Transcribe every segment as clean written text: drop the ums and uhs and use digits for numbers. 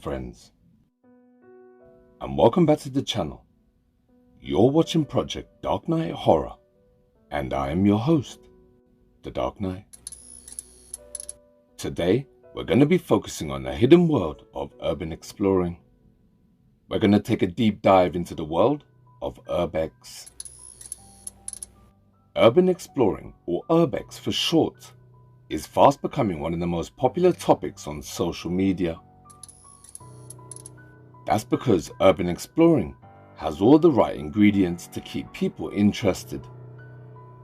friends, and welcome back to the channel. You're watching Project Dark Knight Horror, and I am your host, the Dark Knight. Today, we're going to be focusing on the hidden world of urban exploring. We're going to take a deep dive into the world of urbex. Urban exploring, or urbex for short, is fast becoming one of the most popular topics on social media. That's because urban exploring has all the right ingredients to keep people interested.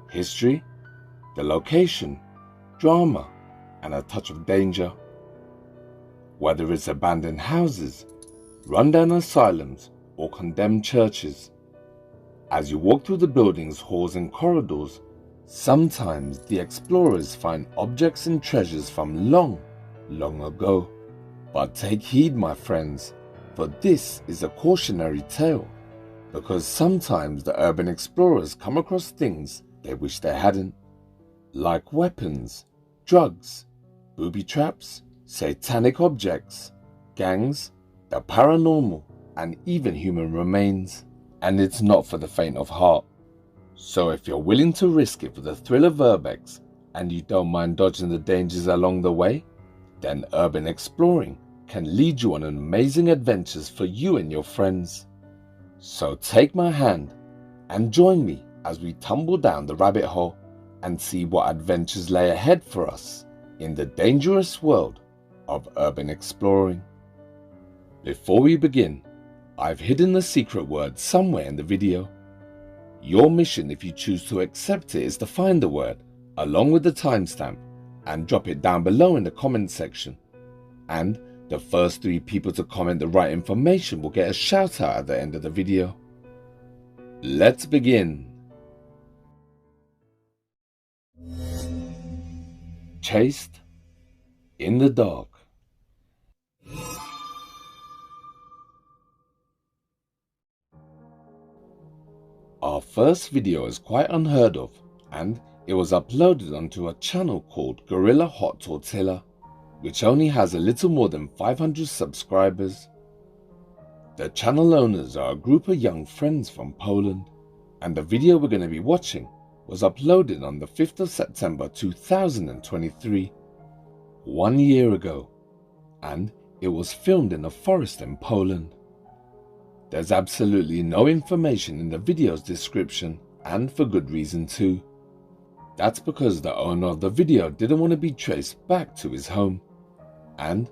History, the location, drama, and a touch of danger. Whether it's abandoned houses, rundown asylums, or condemned churches, as you walk through the buildings, halls, and corridors, sometimes the explorers find objects and treasures from long, long ago. But take heed, my friends, for this is a cautionary tale, because sometimes the urban explorers come across things they wish they hadn't, like weapons, drugs, booby traps, satanic objects, gangs, the paranormal, and even human remains. And it's not for the faint of heart. So if you're willing to risk it for the thrill of urbex, and you don't mind dodging the dangers along the way, then urban exploring can lead you on amazing adventures for you and your friends. So take my hand and join me as we tumble down the rabbit hole and see what adventures lay ahead for us in the dangerous world of urban exploring. Before we begin, I've hidden the secret word somewhere in the video. Your mission, if you choose to accept it, is to find the word along with the timestamp and drop it down below in the comment section. And the first 3 people to comment the right information will get a shout out at the end of the video. Let's begin. Chased in the dark. Our first video is quite unheard of, and it was uploaded onto a channel called Gorilla Hot Tortilla, which only has a little more than 500 subscribers. The channel owners are a group of young friends from Poland, and the video we're going to be watching was uploaded on the 5th of September 2023, 1 year ago, and it was filmed in a forest in Poland. There's absolutely no information in the video's description, and for good reason too. That's because the owner of the video didn't want to be traced back to his home, and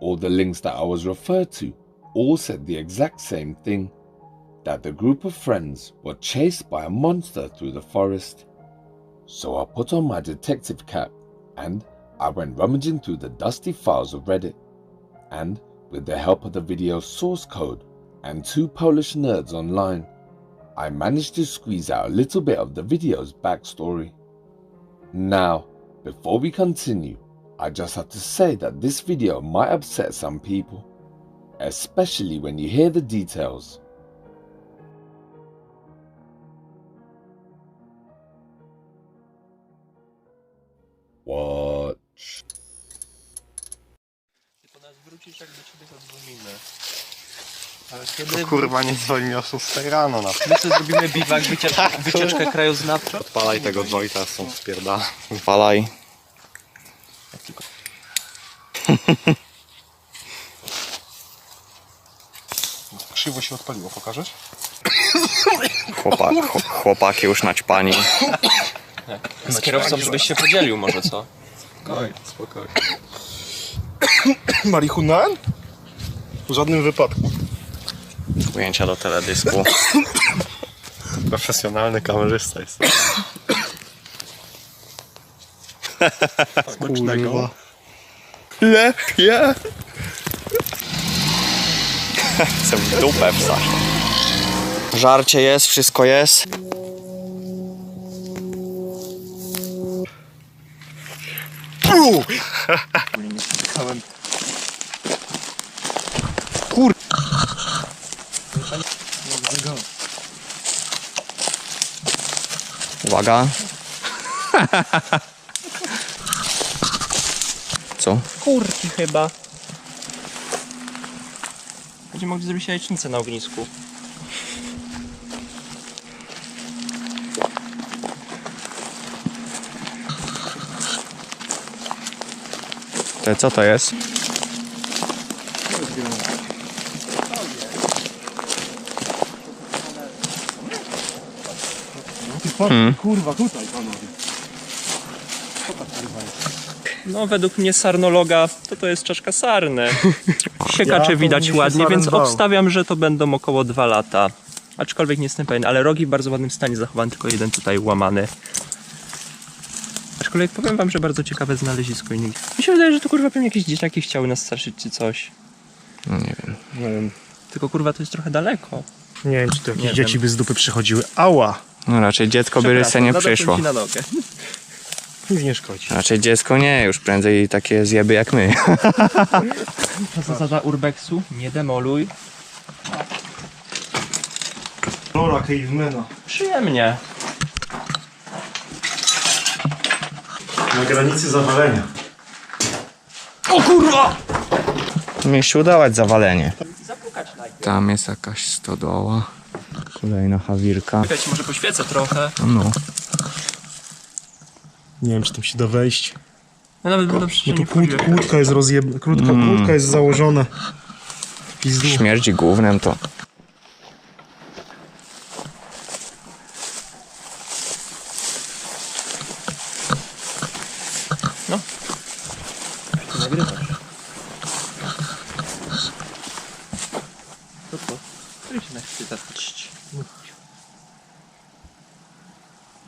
all the links that I was referred to all said the exact same thing, that the group of friends were chased by a monster through the forest. So I put on my detective cap and I went rummaging through the dusty files of Reddit, and with the help of the video's source code and 2 Polish nerds online, I managed to squeeze out a little bit of the video's backstory. Now, before we continue, I just have to say that this video might upset some people, especially when you hear the details. Watch. To kurwa nie dzwoni o 6 rano na My sobie zrobimy biwak, wycieczkę krajoznawczą. Odpalaj tego Wojta, są spierdala. Odpalaj. Krzywo się odpaliło, pokażesz? Chłopaki już naćpani. Z kierowcą żebyś się podzielił może, co? Spokojnie. Marihunan? W żadnym wypadku. Ujęcia do teledysku. Profesjonalny kamerzysta jest. Smacznego. Lepiej. Chcę w dupę wstać. Żarcie jest, wszystko jest. Kur... Uwaga. Co? Kurki chyba. będziemy mogli zrobić jajecznicę na ognisku. Co to jest? Kurwa, tutaj panowie. No według mnie sarnologa to jest czaszka sarny. Siekacze widać ładnie, więc obstawiam, że to będą około 2 lata. Aczkolwiek nie jestem pewien, ale rogi w bardzo ładnym stanie zachowany, tylko jeden tutaj łamany. Aczkolwiek powiem wam, że bardzo ciekawe znalezisko. Mi się wydaje, że to kurwa pewnie jakieś dzieciaki chciały nas straszyć czy coś. No nie wiem. Nie wiem. Tylko kurwa to jest trochę daleko. Nie wiem, czy to jakieś dzieci by z dupy przychodziły. Ała! No raczej dziecko by rysę nie przyszło. Ci na nogę. Już nie szkodzi. Raczej dziecko nie, już prędzej takie zjeby jak my. To zasada urbexu, nie demoluj. Rola cavemana. Przyjemnie. Na granicy zawalenia. O kurwa! Mi się udawać zawalenie. Zapukać najpierw. Tam jest jakaś stodoła. Kolejna chawirka. Czekajcie, może poświecę trochę. No. Nie wiem, czy tam się da wejść. Ja nawet będę No tu kłódka jest kłódka jest założona. Pizdu. Śmierdzi gównem to. No. Ty nagrywasz. To co? Który się na chwilę zapuść?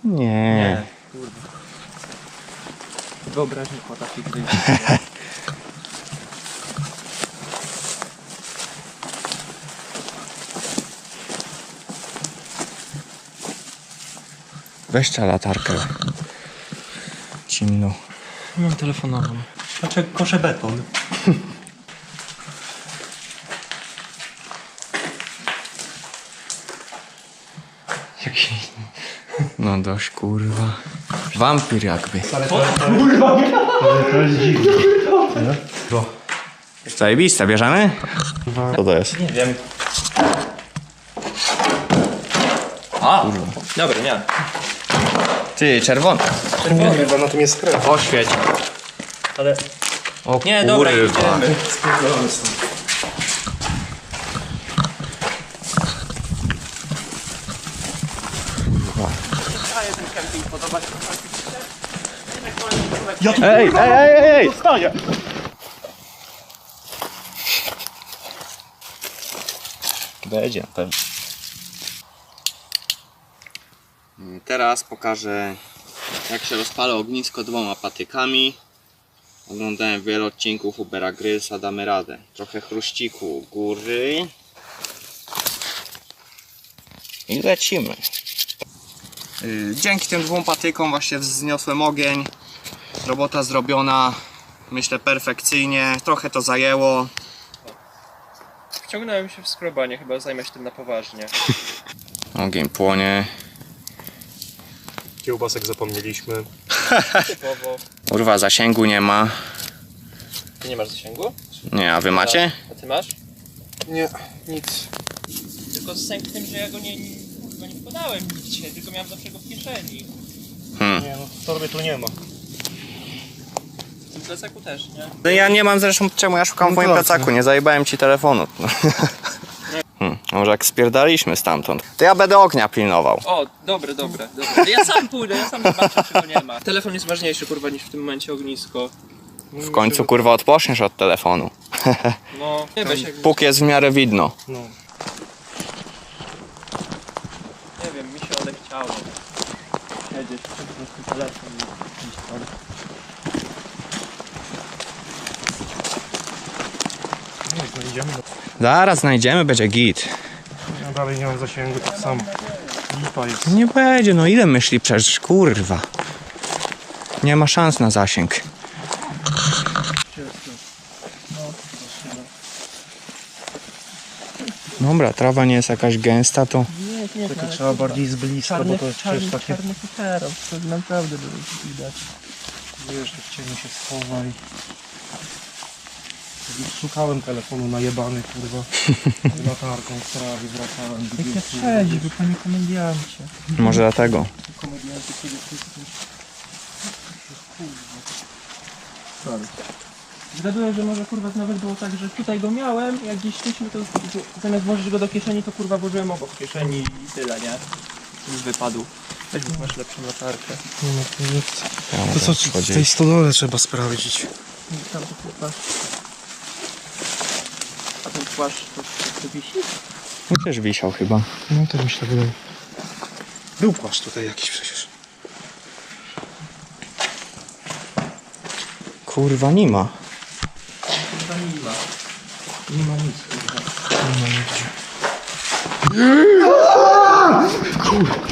Nie. Kurwa. Wyobraźni potrafi gryźć. Weź ta latarkę. Ciemno. Mam telefonową. Znaczy koszę beton. Jaki... No dość kurwa. Wampir jakby. To jest dziwne. Zajebista, bierzemy? Co to jest? Nie wiem. A! Dobra, nie. Ty, czerwony. Kurwa, na tym jest krew. Oświeć. Ale... O Nie, dobra, kurwa. idziemy. Spierdolamy stąd. Ej, ej, ej, ej! Zostaje! Będzie na pewno. Teraz pokażę, jak się rozpala ognisko 2 patykami. Oglądałem wiele odcinków Ubera Grysa, damy radę. Trochę chruściku u góry. I lecimy. Dzięki tym 2 patykom właśnie wzniosłem ogień. Robota zrobiona, myślę, perfekcyjnie. Trochę to zajęło. Wciągnąłem się w skrobanie, chyba zajmę się tym na poważnie. Ogień płonie. Kiełbasek zapomnieliśmy. Typowo. Kurwa, zasięgu nie ma. Ty nie masz zasięgu? Nie, a wy macie? A ty masz? Nie, nic. Tylko sęk w tym, że ja go nie wkładałem dzisiaj, tylko miałem zawsze go w kieszeni. Nie, no w torbie tu nie ma. W tym plecaku też, nie? No ja nie mam zresztą czemu ja szukam w moim plecaku, nie zajebałem ci telefonu. Może jak spierdaliśmy stamtąd. To ja będę ognia pilnował. O, dobre. Ja sam pójdę, ja sam zobaczę, czego nie ma. Telefon jest ważniejszy, kurwa, niż w tym momencie ognisko. W końcu kurwa odpoczniesz od telefonu. No, nie weź jak... Póki jest w miarę widno. No. Nie wiem, mi się odechciało. Siedzieć, po prostu telefon i iść tam. Nie, znajdziemy. Zaraz znajdziemy, będzie git. Ja dalej nie mam zasięgu, tak samo. Lipa jest. Nie będzie, no ile myśli przecież, kurwa. Nie ma szans na zasięg. Dobra, trawa nie jest jakaś gęsta, to... Nie, Tylko trzeba bardziej z bliska, bo to przecież takie... Czarny futerał, to naprawdę było widać. Wiesz, w cieniu się schowaj. Szukałem telefonu najebany, kurwa. Latarką w trawie wracałem. Jak ja trzeźwy, panie komediancie. Może dlatego. Komedianty przede wszystkim. Zgaduję, że może kurwa nawet było tak, że tutaj go miałem, jak gdzieś szliśmy, to zamiast włożyć go do kieszeni, to kurwa włożyłem obok kieszeni i tyle, nie? Już wypadł. Weź mi masz lepszą latarkę. To co, w tej stodole trzeba sprawdzić. Tam to kurwa. A ten płaszcz to wisi? No też wisiał chyba. No to mi się tak wydaje. Był płaszcz tutaj jakiś przecież. Kurwa nie ma. Kurwa nie ma. Nie ma nic kurwa. Nie ma nigdzie. Kurwa.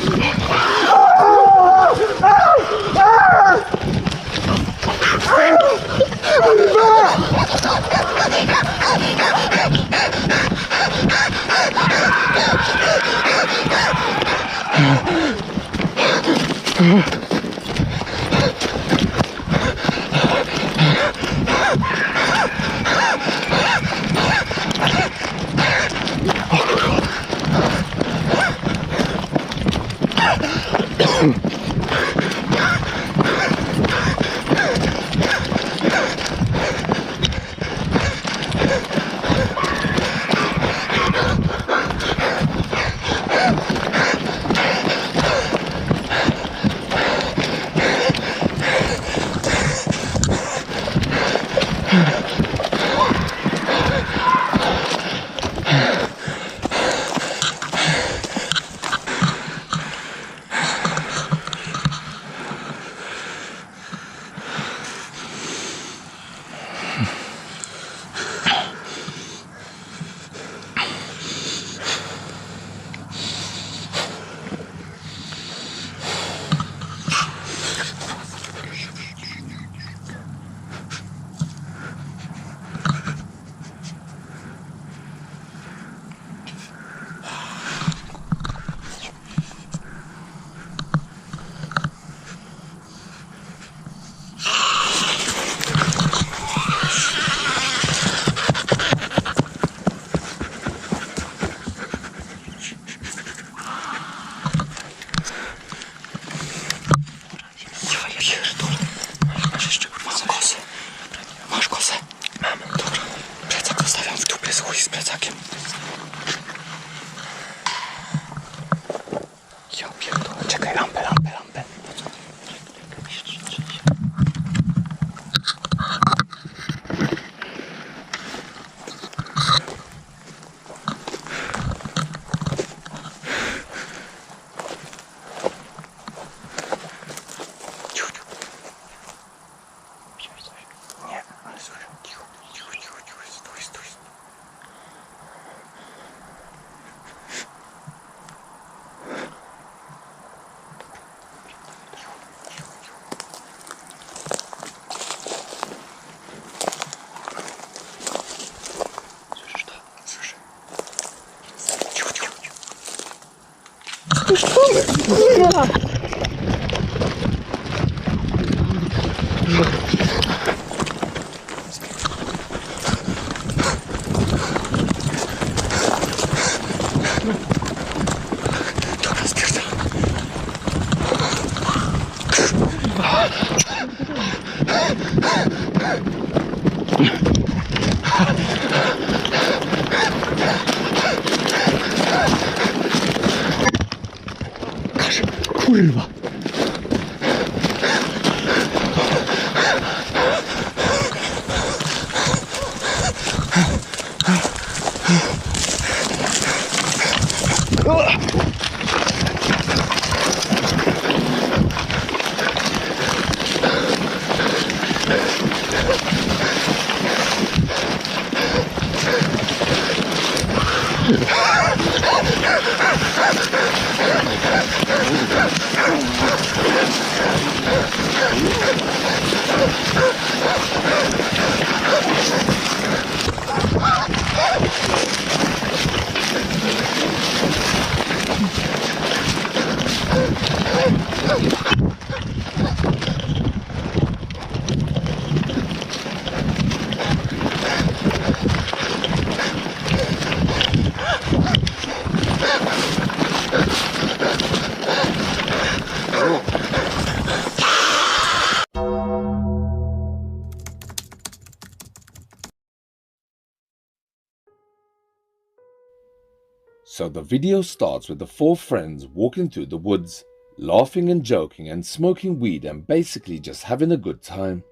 So the video starts with the 4 friends walking through the woods, laughing and joking and smoking weed and basically just having a good time.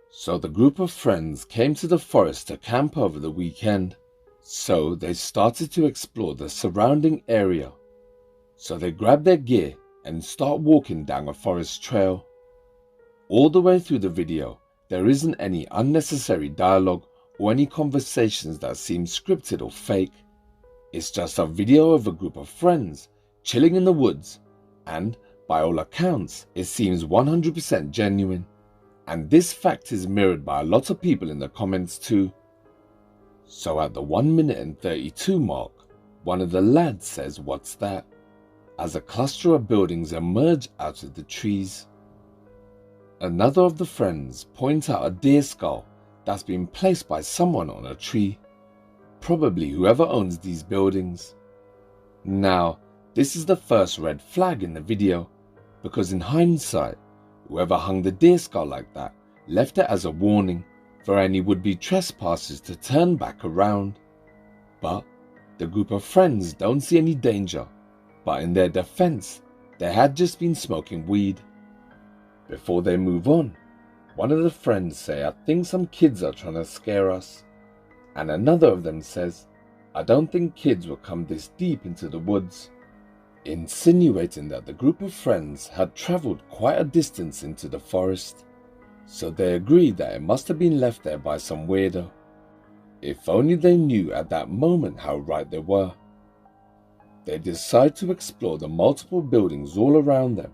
So the group of friends came to the forest to camp over the weekend. So they started to explore the surrounding area. So they grab their gear and start walking down a forest trail. All the way through the video, there isn't any unnecessary dialogue or any conversations that seem scripted or fake. It's just a video of a group of friends chilling in the woods, and by all accounts, it seems 100% genuine. And this fact is mirrored by a lot of people in the comments too. So at the 1 minute and 32 mark, one of the lads says, "What's that?" as a cluster of buildings emerge out of the trees. Another of the friends point out a deer skull that's been placed by someone on a tree, probably whoever owns these buildings. Now, this is the first red flag in the video, because in hindsight, whoever hung the deer skull like that left it as a warning for any would-be trespassers to turn back around. But the group of friends don't see any danger, but in their defense, they had just been smoking weed. Before they move on, one of the friends say, "I think some kids are trying to scare us." And another of them says, "I don't think kids will come this deep into the woods," insinuating that the group of friends had travelled quite a distance into the forest. So they agree that it must have been left there by some weirdo. If only they knew at that moment how right they were. They decide to explore the multiple buildings all around them.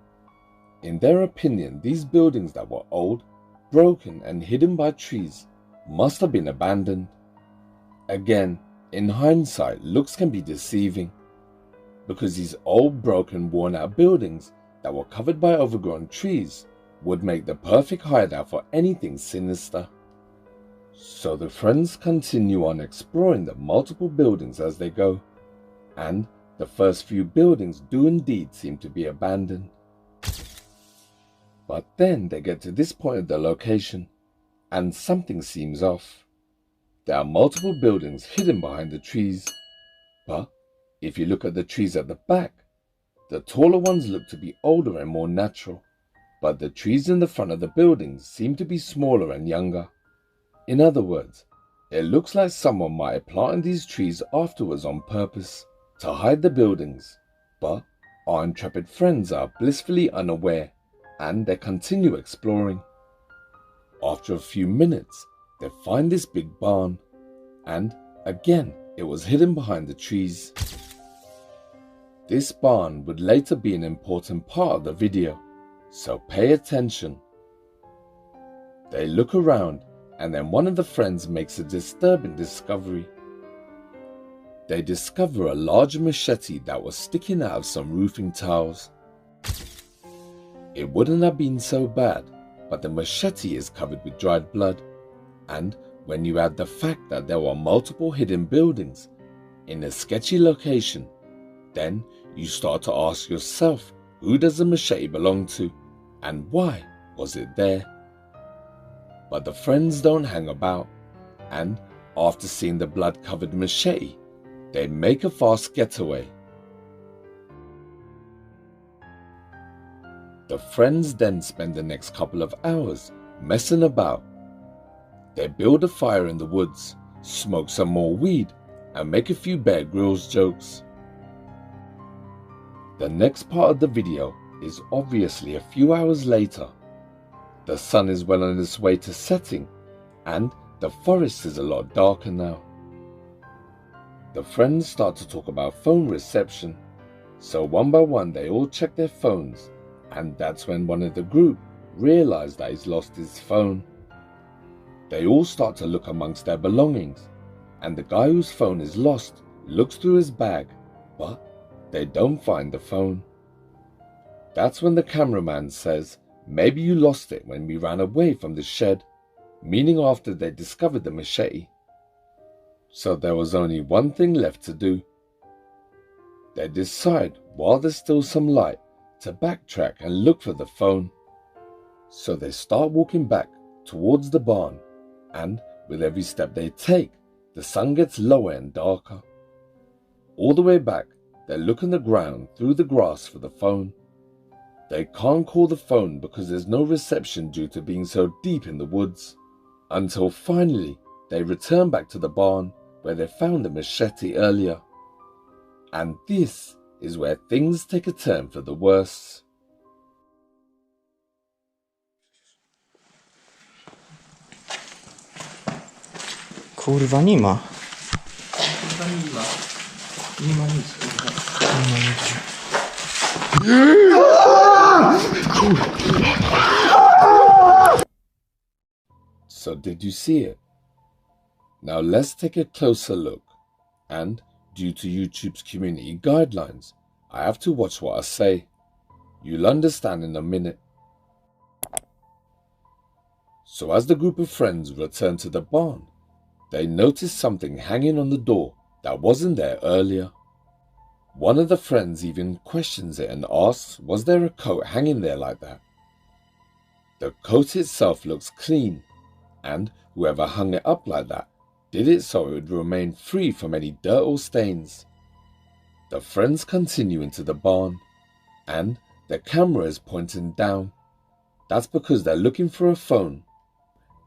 In their opinion, these buildings that were old, broken and hidden by trees must have been abandoned. Again, in hindsight, looks can be deceiving, because these old, broken, worn-out buildings that were covered by overgrown trees would make the perfect hideout for anything sinister. So the friends continue on exploring the multiple buildings as they go, and the first few buildings do indeed seem to be abandoned. But then they get to this point of the location, and something seems off. There are multiple buildings hidden behind the trees, but if you look at the trees at the back, the taller ones look to be older and more natural, but the trees in the front of the buildings seem to be smaller and younger. In other words, it looks like someone might have planted these trees afterwards on purpose to hide the buildings, but our intrepid friends are blissfully unaware, and they continue exploring. After a few minutes, they find this big barn, and again it was hidden behind the trees. This barn would later be an important part of the video, so pay attention. They look around, and then one of the friends makes a disturbing discovery. They discover a large machete that was sticking out of some roofing tiles. It wouldn't have been so bad, but the machete is covered with dried blood, and when you add the fact that there were multiple hidden buildings in a sketchy location, then you start to ask yourself, who does the machete belong to, and why was it there? But the friends don't hang about, and after seeing the blood-covered machete, they make a fast getaway. The friends then spend the next couple of hours messing about. They build a fire in the woods, smoke some more weed, and make a few Bear Grylls jokes. The next part of the video is obviously a few hours later. The sun is well on its way to setting, and the forest is a lot darker now. The friends start to talk about phone reception, so one by one they all check their phones, and that's when one of the group realizes that he's lost his phone. They all start to look amongst their belongings, and the guy whose phone is lost looks through his bag, but they don't find the phone. That's when the cameraman says, "Maybe you lost it when we ran away from the shed," meaning after they discovered the machete. So there was only one thing left to do. They decide, while there's still some light, to backtrack and look for the phone. So they start walking back towards the barn, and with every step they take, the sun gets lower and darker. all the way back, they look on the ground through the grass for the phone. They can't call the phone because there's no reception due to being so deep in the woods. Until finally, they return back to the barn where they found the machete earlier. And this is where things take a turn for the worse. Kurwa, nie ma. Chyba nie ma. Nie ma nic, kurwa. Nie ma nigdzie. So did you see it? Now let's take a closer look. And due to YouTube's community guidelines, I have to watch what I say. You'll understand in a minute. So as the group of friends return to the barn, they notice something hanging on the door that wasn't there earlier. One of the friends even questions it and asks, was there a coat hanging there like that? The coat itself looks clean, and whoever hung it up like that did it so it would remain free from any dirt or stains. The friends continue into the barn, and the camera is pointing down. That's because they're looking for a phone.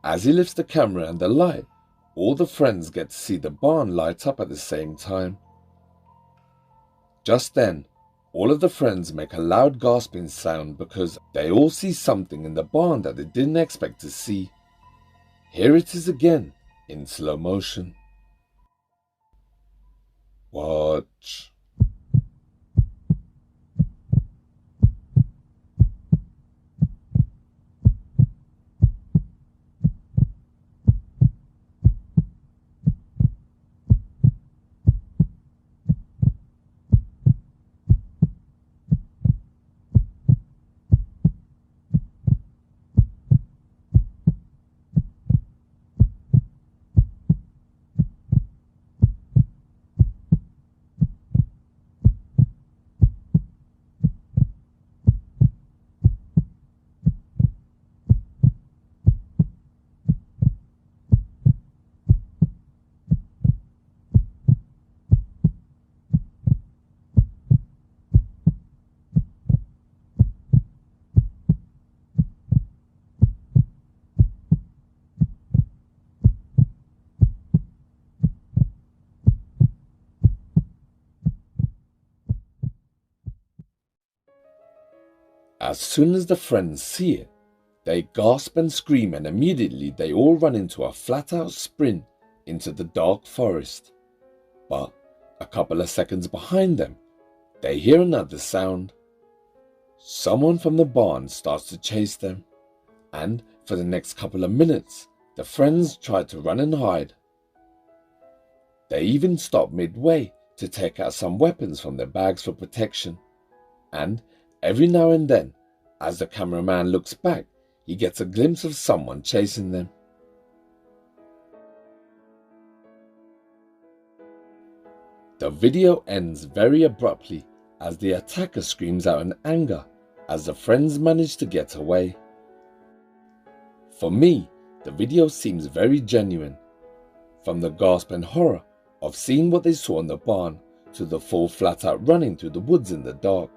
As he lifts the camera and the light, all the friends get to see the barn light up at the same time. Just then, all of the friends make a loud gasping sound because they all see something in the barn that they didn't expect to see. Here it is again, in slow motion. Watch. As soon as the friends see it, they gasp and scream, and immediately they all run into a flat-out sprint into the dark forest. But a couple of seconds behind them, they hear another sound. Someone from the barn starts to chase them, and for the next couple of minutes, the friends try to run and hide. They even stop midway to take out some weapons from their bags for protection, and every now and then, as the cameraman looks back, he gets a glimpse of someone chasing them. The video ends very abruptly as the attacker screams out in anger as the friends manage to get away. For me, the video seems very genuine. From the gasp and horror of seeing what they saw in the barn to the full flat out running through the woods in the dark.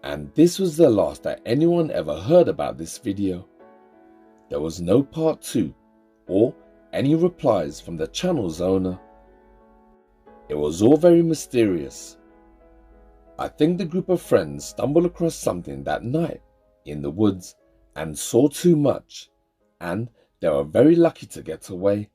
And this was the last that anyone ever heard about this video. There was no part 2 or any replies from the channel's owner. It was all very mysterious. I think the group of friends stumbled across something that night in the woods and saw too much, and they were very lucky to get away.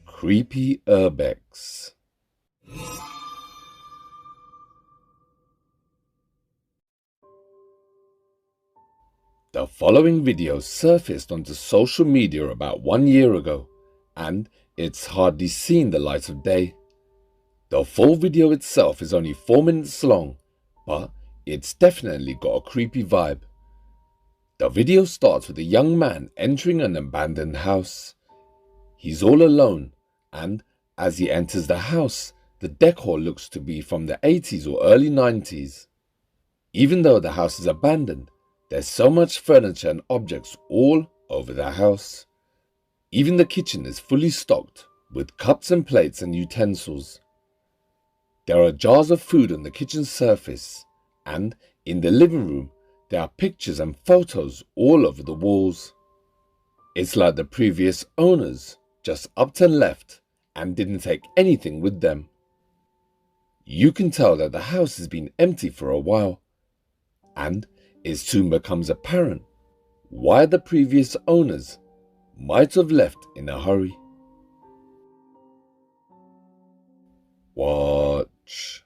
Creepy urbex. The following video surfaced onto social media about 1 year ago, and it's hardly seen the light of day. The full video itself is only 4 minutes long, but it's definitely got a creepy vibe. The video starts with a young man entering an abandoned house. He's all alone, and as he enters the house, the decor looks to be from the 80s or early 90s. Even though the house is abandoned, there's so much furniture and objects all over the house. Even the kitchen is fully stocked with cups and plates and utensils. There are jars of food on the kitchen surface, and in the living room there are pictures and photos all over the walls. It's like the previous owners just upped and left and didn't take anything with them. You can tell that the house has been empty for a while, and it soon becomes apparent why the previous owners might have left in a hurry. Watch.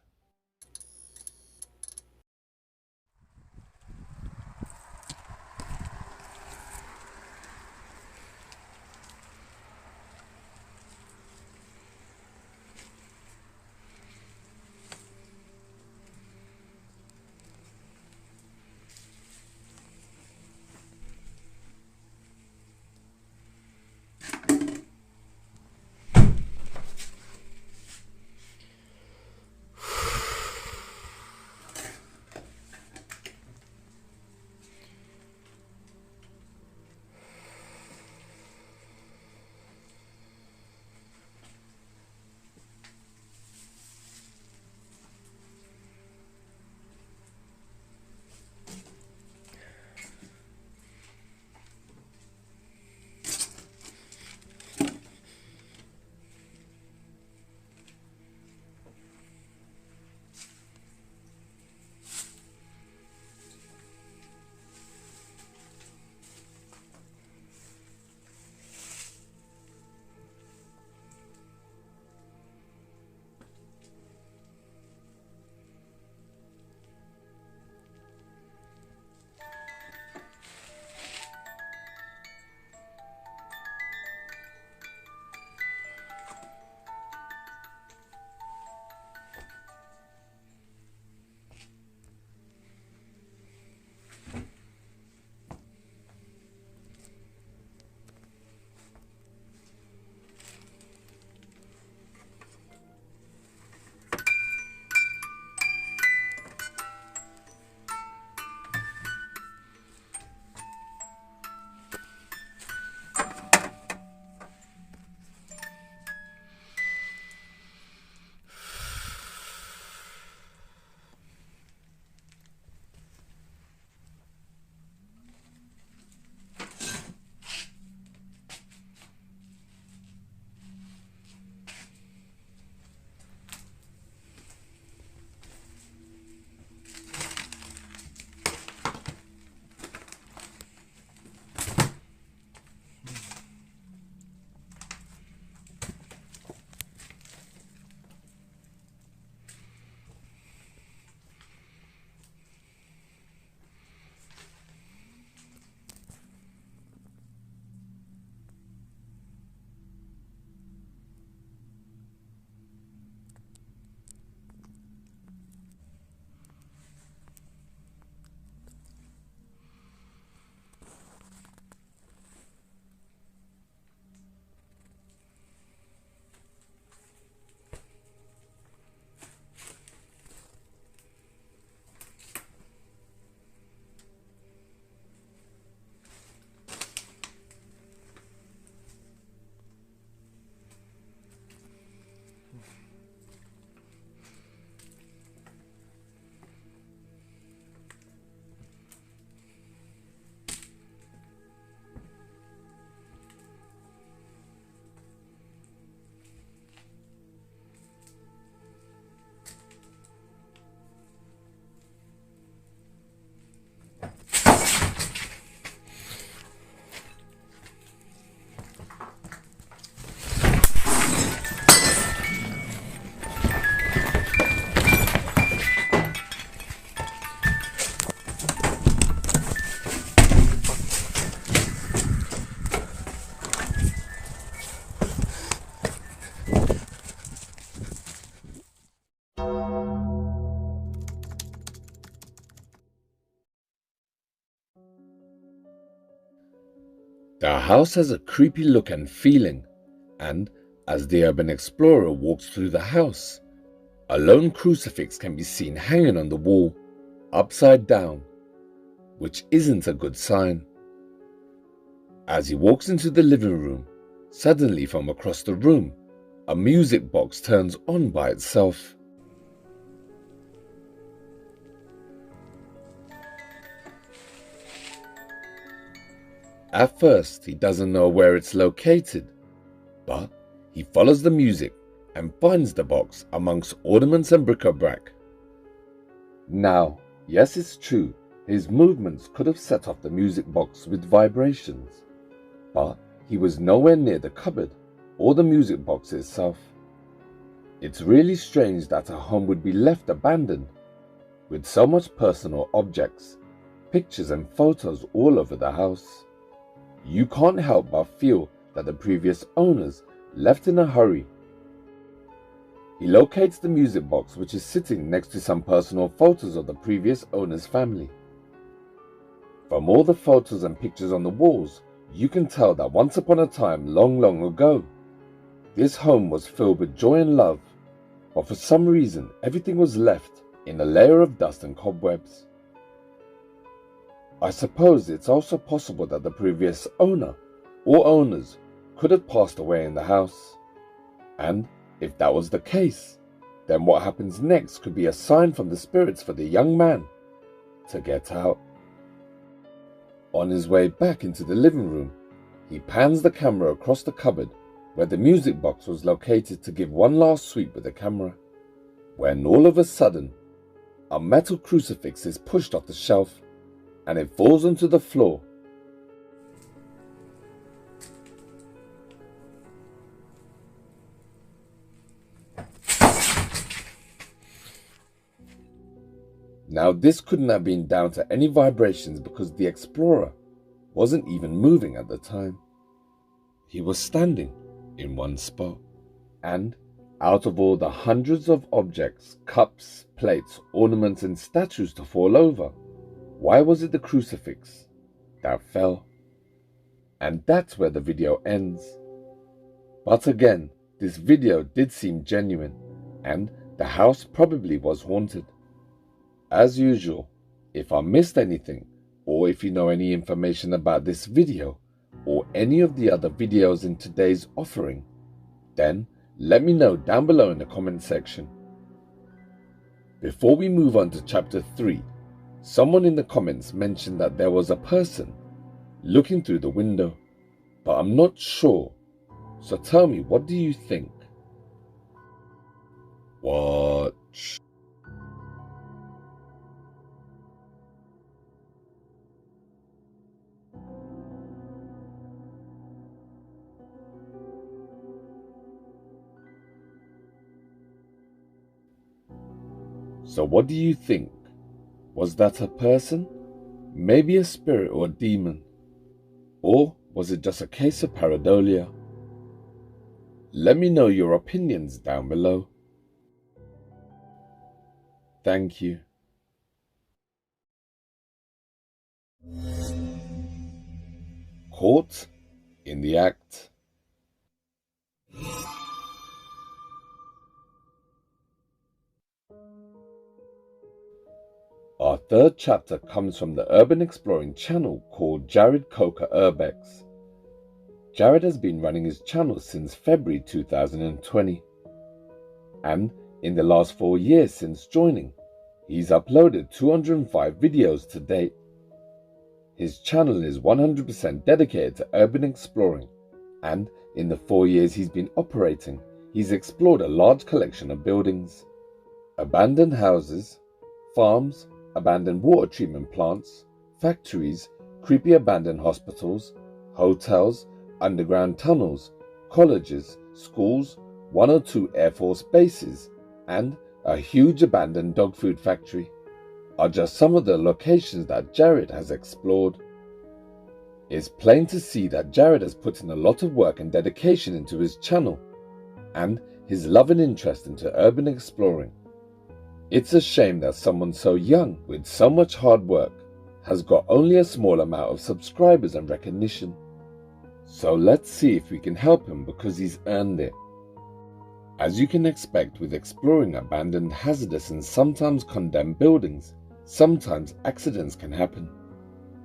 Our house has a creepy look and feeling, and as the urban explorer walks through the house, a lone crucifix can be seen hanging on the wall, upside down, which isn't a good sign. As he walks into the living room, suddenly from across the room, a music box turns on by itself. At first, he doesn't know where it's located, but he follows the music and finds the box amongst ornaments and bric-a-brac. Now, yes, it's true, his movements could have set off the music box with vibrations, but he was nowhere near the cupboard or the music box itself. It's really strange that a home would be left abandoned, with so much personal objects, pictures and photos all over the house. You can't help but feel that the previous owners left in a hurry. He locates the music box, which is sitting next to some personal photos of the previous owner's family. From all the photos and pictures on the walls, you can tell that once upon a time, long ago, this home was filled with joy and love, but for some reason everything was left in a layer of dust and cobwebs. I suppose it's also possible that the previous owner or owners could have passed away in the house. And if that was the case, then what happens next could be a sign from the spirits for the young man to get out. On his way back into the living room, he pans the camera across the cupboard where the music box was located to give one last sweep with the camera, when all of a sudden, a metal crucifix is pushed off the shelf and it falls onto the floor. Now this couldn't have been down to any vibrations because the explorer wasn't even moving at the time. He was standing in one spot, and out of all the hundreds of objects, cups, plates, ornaments and statues to fall over, why was it the crucifix that fell? And that's where the video ends. But again, this video did seem genuine, and the house probably was haunted. As usual, if I missed anything, or if you know any information about this video, or any of the other videos in today's offering, then let me know down below in the comment section. Before we move on to chapter 3, someone in the comments mentioned that there was a person looking through the window, but I'm not sure. So tell me, what do you think? Watch. So what do you think? Was that a person? Maybe a spirit or a demon? Or was it just a case of pareidolia? Let me know your opinions down below. Thank you. Caught in the act. Our third chapter comes from the urban exploring channel called Jared Coker Urbex. Jared has been running his channel since February 2020. And in the last 4 years since joining, he's uploaded 205 videos to date. His channel is 100% dedicated to urban exploring, and in the 4 years he's been operating, he's explored a large collection of buildings, abandoned houses, farms, abandoned water treatment plants, factories, creepy abandoned hospitals, hotels, underground tunnels, colleges, schools, 102 Air Force bases, and a huge abandoned dog food factory are just some of the locations that Jared has explored. It's plain to see that Jared has put in a lot of work and dedication into his channel and his love and interest into urban exploring. It's a shame that someone so young with so much hard work has got only a small amount of subscribers and recognition. So let's see if we can help him because he's earned it. As you can expect with exploring abandoned, hazardous and sometimes condemned buildings, sometimes accidents can happen.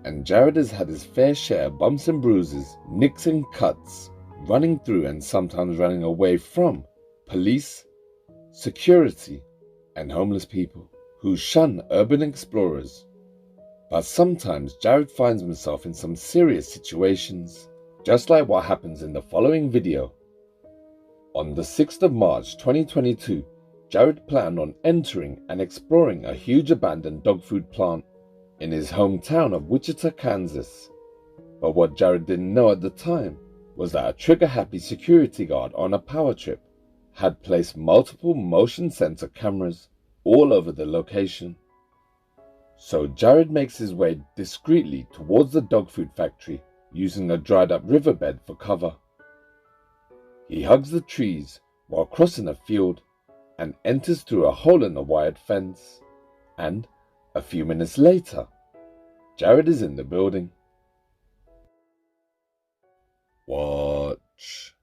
And Jared has had his fair share of bumps and bruises, nicks and cuts, running through and sometimes running away from police, security, and homeless people who shun urban explorers. But sometimes Jared finds himself in some serious situations, just like what happens in the following video. On the 6th of March 2022, Jared planned on entering and exploring a huge abandoned dog food plant in his hometown of Wichita, Kansas. But what Jared didn't know at the time was that a trigger-happy security guard on a power trip had placed multiple motion sensor cameras all over the location. So Jared makes his way discreetly towards the dog food factory using a dried-up riverbed for cover. He hugs the trees while crossing a field and enters through a hole in the wired fence. And a few minutes later, Jared is in the building. Watch.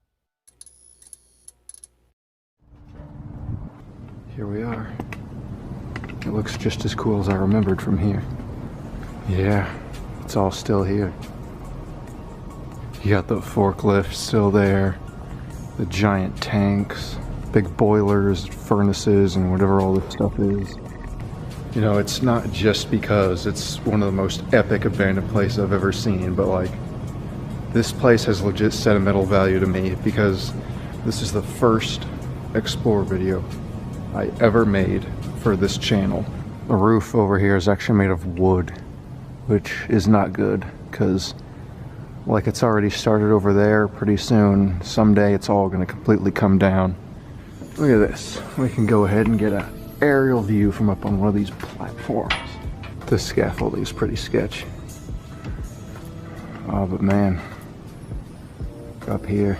Here we are. It looks just as cool as I remembered from here. Yeah, it's all still here. You got the forklift still there, the giant tanks, big boilers, furnaces, and whatever all this stuff is. You know, it's not just because it's one of the most epic abandoned places I've ever seen, but like, this place has legit sentimental value to me because this is the first explore video I ever made for this channel. The roof over here is actually made of wood, which is not good because like it's already started over there. Pretty soon, someday, it's all going to completely come down. Look at this. We can go ahead and get an aerial view from up on one of these platforms. This scaffolding is pretty sketchy. Oh, but man, up here,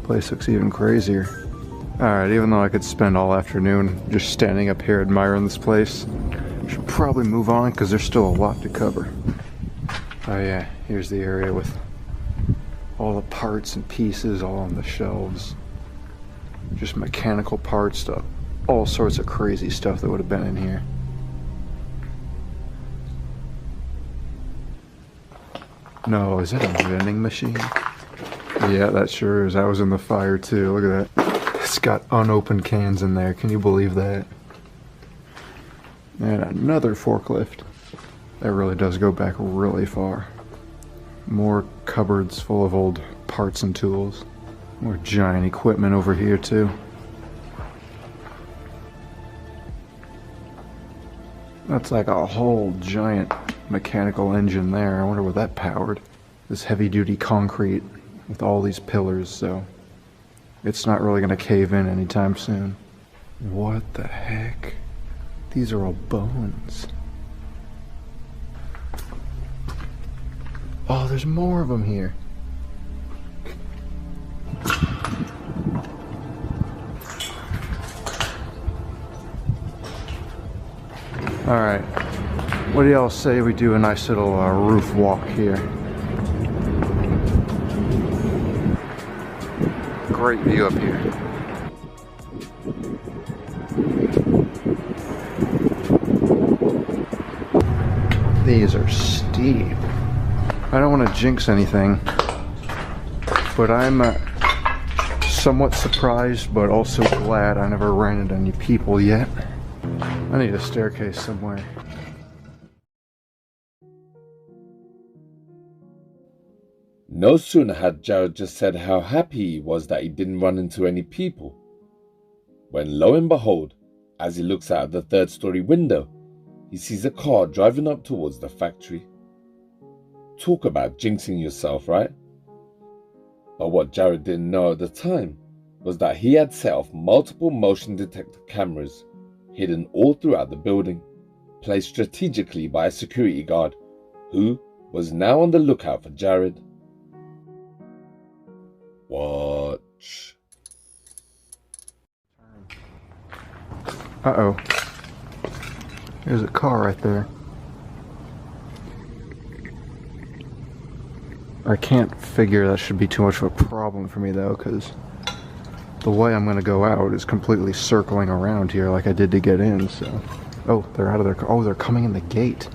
place looks even crazier. Alright, even though I could spend all afternoon just standing up here admiring this place, I should probably move on because there's still a lot to cover. Oh yeah, here's the area with all the parts and pieces all on the shelves. Just mechanical parts to all sorts of crazy stuff that would have been in here. No, is that a vending machine? Yeah, that sure is. I was in the fire too. Look at that. It's got unopened cans in there. Can you believe that? And another forklift. That really does go back really far. More cupboards full of old parts and tools. More giant equipment over here too. That's like a whole giant mechanical engine there. I wonder what that powered. This heavy duty concrete with all these pillars, so it's not really gonna cave in anytime soon. What the heck? These are all bones. Oh, there's more of them here. Alright, what do y'all say we do a nice little roof walk here? Great view up here. These are steep. I don't want to jinx anything, but I'm somewhat surprised, but also glad I never ran into any people yet. I need a staircase somewhere. No sooner had Jared just said how happy he was that he didn't run into any people, when lo and behold, as he looks out of the third-story window, he sees a car driving up towards the factory. Talk about jinxing yourself, right? But what Jared didn't know at the time was that he had set off multiple motion detector cameras hidden all throughout the building, placed strategically by a security guard who was now on the lookout for Jared. Watch. Uh-oh. There's a car right there. I can't figure that should be too much of a problem for me though, because the way I'm gonna go out is completely circling around here like I did to get in, so. Oh, they're out of their, oh, they're coming in the gate.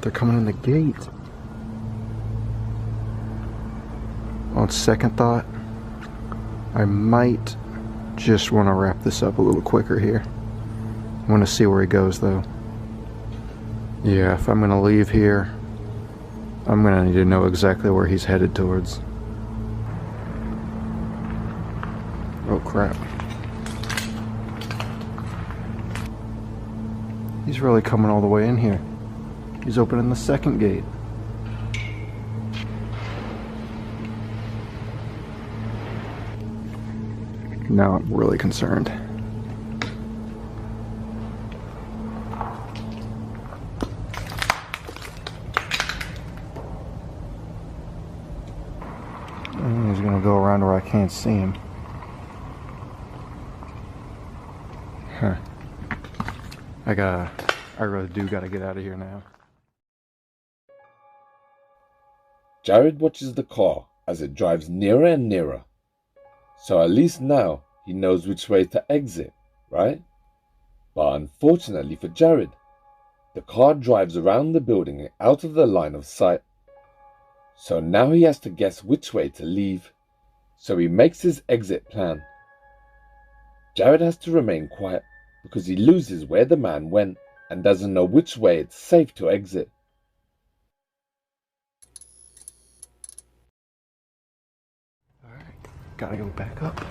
They're coming in the gate. On second thought, I might just want to wrap this up a little quicker here. I want to see where he goes though. Yeah, if I'm gonna leave here, I'm gonna need to know exactly where he's headed towards. Oh crap. He's really coming all the way in here. He's opening the second gate. Now I'm really concerned. He's gonna go around where I can't see him. Huh. I really do gotta get out of here now. Jared watches the car as it drives nearer and nearer. So at least now he knows which way to exit, right? But unfortunately for Jared, the car drives around the building out of the line of sight. So now he has to guess which way to leave. So he makes his exit plan. Jared has to remain quiet because he loses where the man went and doesn't know which way it's safe to exit. Alright, gotta go back up.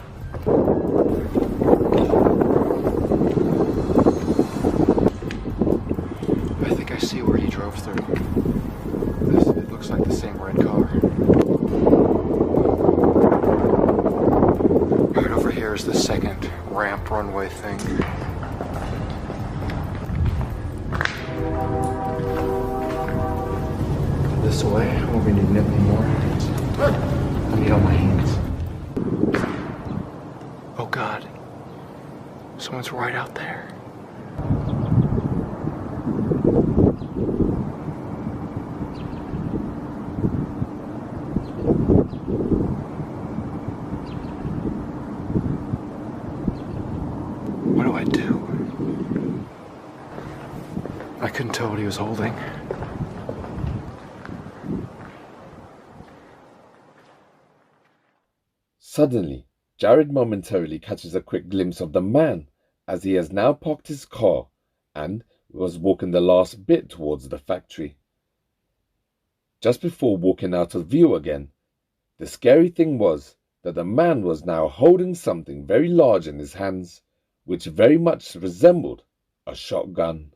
I think I see where he drove through. It looks like the same red car. Right over here is the second ramp runway thing. This way, I won't be needing it anymore. I need all my hands. Oh God, someone's right out there. What do I do? I couldn't tell what he was holding. Suddenly, Jared momentarily catches a quick glimpse of the man as he has now parked his car and was walking the last bit towards the factory. Just before walking out of view again, the scary thing was that the man was now holding something very large in his hands, which very much resembled a shotgun.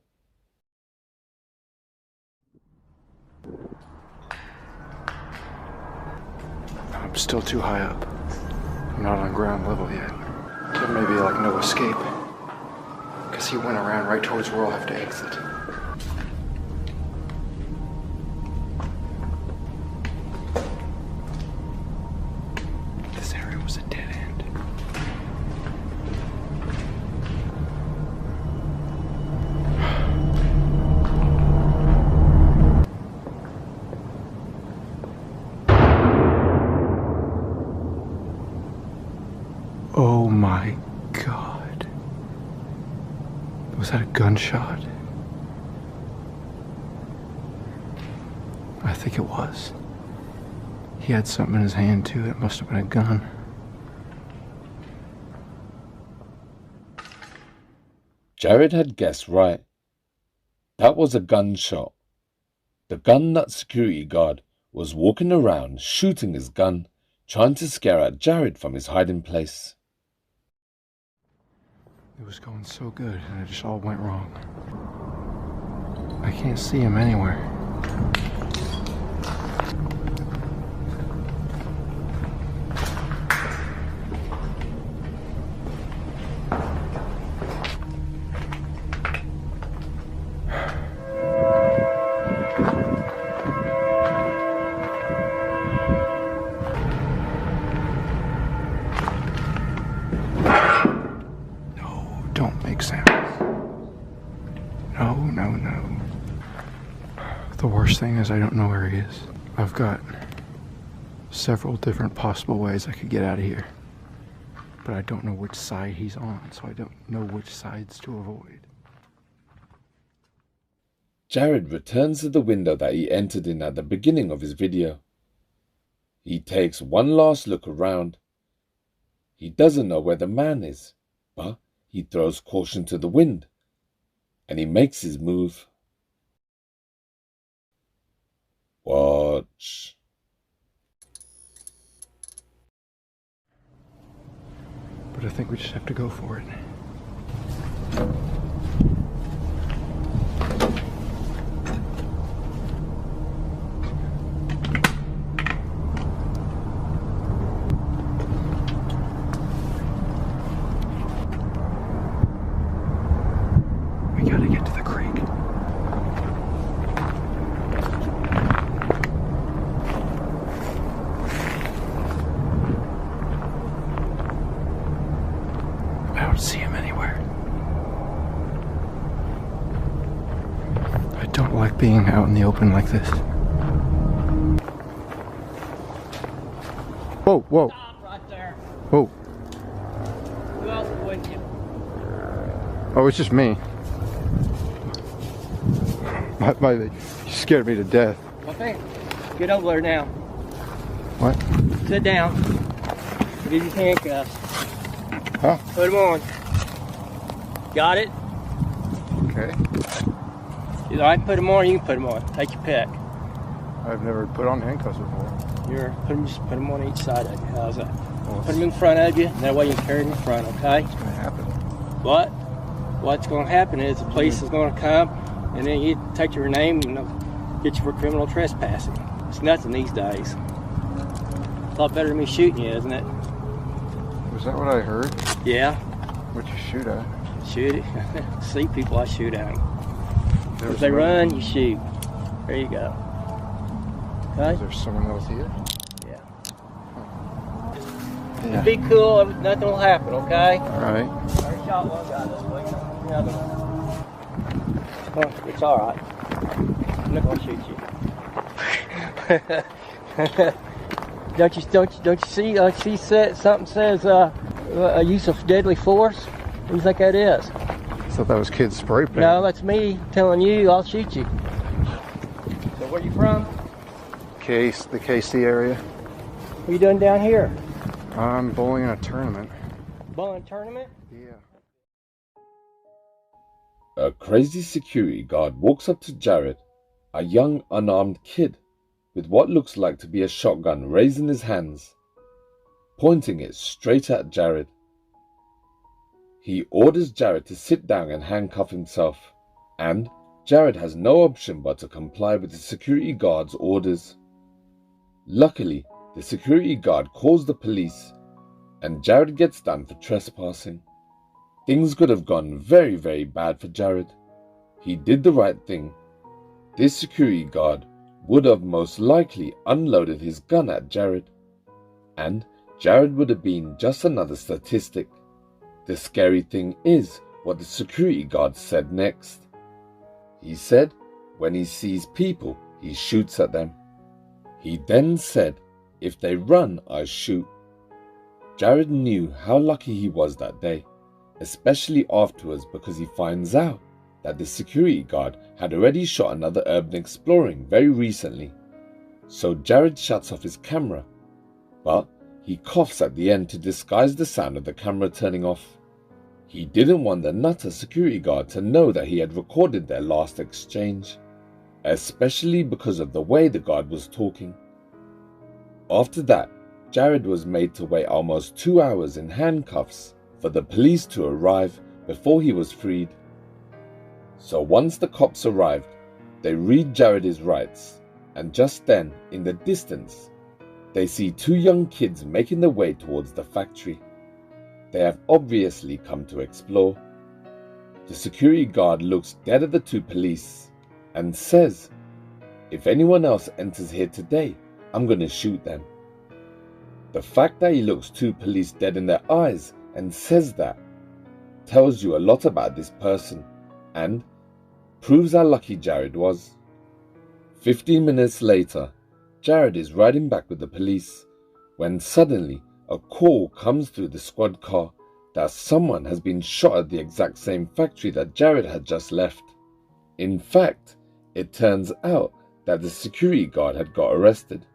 I'm still too high up. I'm not on ground level yet. There may be like no escape. Because he went around right towards where I'll have to exit. This area was a dead end. Oh my God. Was that a gunshot? I think it was. He had something in his hand too. It must have been a gun. Jared had guessed right. That was a gunshot. The gun nut security guard was walking around shooting his gun, trying to scare out Jared from his hiding place. It was going so good and it just all went wrong. I can't see him anywhere. Don't make sounds. No, no. The worst thing is I don't know where he is. I've got several different possible ways I could get out of here. But I don't know which side he's on, so I don't know which sides to avoid. Jared returns to the window that he entered in at the beginning of his video. He takes one last look around. He doesn't know where the man is, but he throws caution to the wind, and he makes his move. Watch. But I think we just have to go for it. We gotta get to the creek. I don't see him anywhere. I don't like being out in the open like this. Whoa, whoa. Stop right there. Whoa. Who else is with you? Oh, it's just me. You scared me to death. Okay. Get over there now. What? Sit down. Give your handcuffs. Huh? Put them on. Got it? Okay. Either I can put them on or you can put them on. Take your pick. I've never put on handcuffs before. Just put them on each side of you. How's that? Well, Put them in front of you. That way you can carry them in front, okay? what's gonna happen? But what's going to happen is the police is going to come and then you take your name and they'll get you for criminal trespassing. It's nothing these days. A lot better than me shooting you, isn't it? Was that what I heard? Yeah. What'd you shoot at? Shoot it. See people, I shoot at them. There If was they someone- run, you shoot. There you go. Is Okay? there someone else here? Yeah. Yeah. Be cool. Nothing will happen, okay? Alright. I shot one guy this way. The other one. Well, it's all right. I'm not gonna shoot you. don't you see? She said something says a use of deadly force. What do you think that is? I thought that was kids spray paint. No, that's me telling you I'll shoot you. So where you from? The KC area. What are you doing down here? I'm bowling in a tournament. Bowling tournament? Yeah. A crazy security guard walks up to Jared, a young unarmed kid, with what looks like to be a shotgun raised in his hands, pointing it straight at Jared. He orders Jared to sit down and handcuff himself, and Jared has no option but to comply with the security guard's orders. Luckily, the security guard calls the police, and Jared gets done for trespassing. Things could have gone very, very bad for Jared. He did the right thing. This security guard would have most likely unloaded his gun at Jared, and Jared would have been just another statistic. The scary thing is what the security guard said next. He said when he sees people, he shoots at them. He then said, if they run, I shoot. Jared knew how lucky he was that day, especially afterwards, because he finds out that the security guard had already shot another urban exploring very recently. So Jared shuts off his camera, but he coughs at the end to disguise the sound of the camera turning off. He didn't want the nutter security guard to know that he had recorded their last exchange, especially because of the way the guard was talking. After that, Jared was made to wait almost 2 hours in handcuffs for the police to arrive before he was freed. So once the cops arrived, they read Jared his rights, and just then, in the distance, they see two young kids making their way towards the factory. They have obviously come to explore. The security guard looks dead at the two police and says, if anyone else enters here today, I'm going to shoot them. The fact that he looks two police dead in their eyes and says that tells you a lot about this person and proves how lucky Jared was. 15 minutes later, Jared is riding back with the police when suddenly a call comes through the squad car that someone has been shot at the exact same factory that Jared had just left. In fact, it turns out that the security guard had got arrested.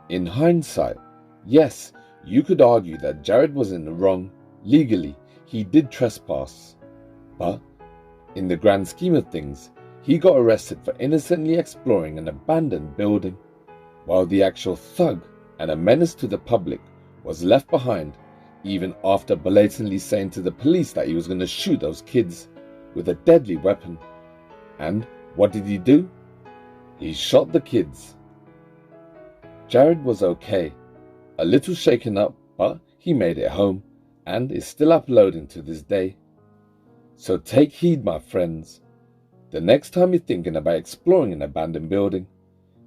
In hindsight, yes, you could argue that Jared was in the wrong. Legally, he did trespass. But, in the grand scheme of things, he got arrested for innocently exploring an abandoned building, while the actual thug and a menace to the public was left behind even after blatantly saying to the police that he was going to shoot those kids with a deadly weapon. And what did he do? He shot the kids. Jared was okay, a little shaken up, but he made it home and is still uploading to this day. So take heed, my friends, the next time you're thinking about exploring an abandoned building,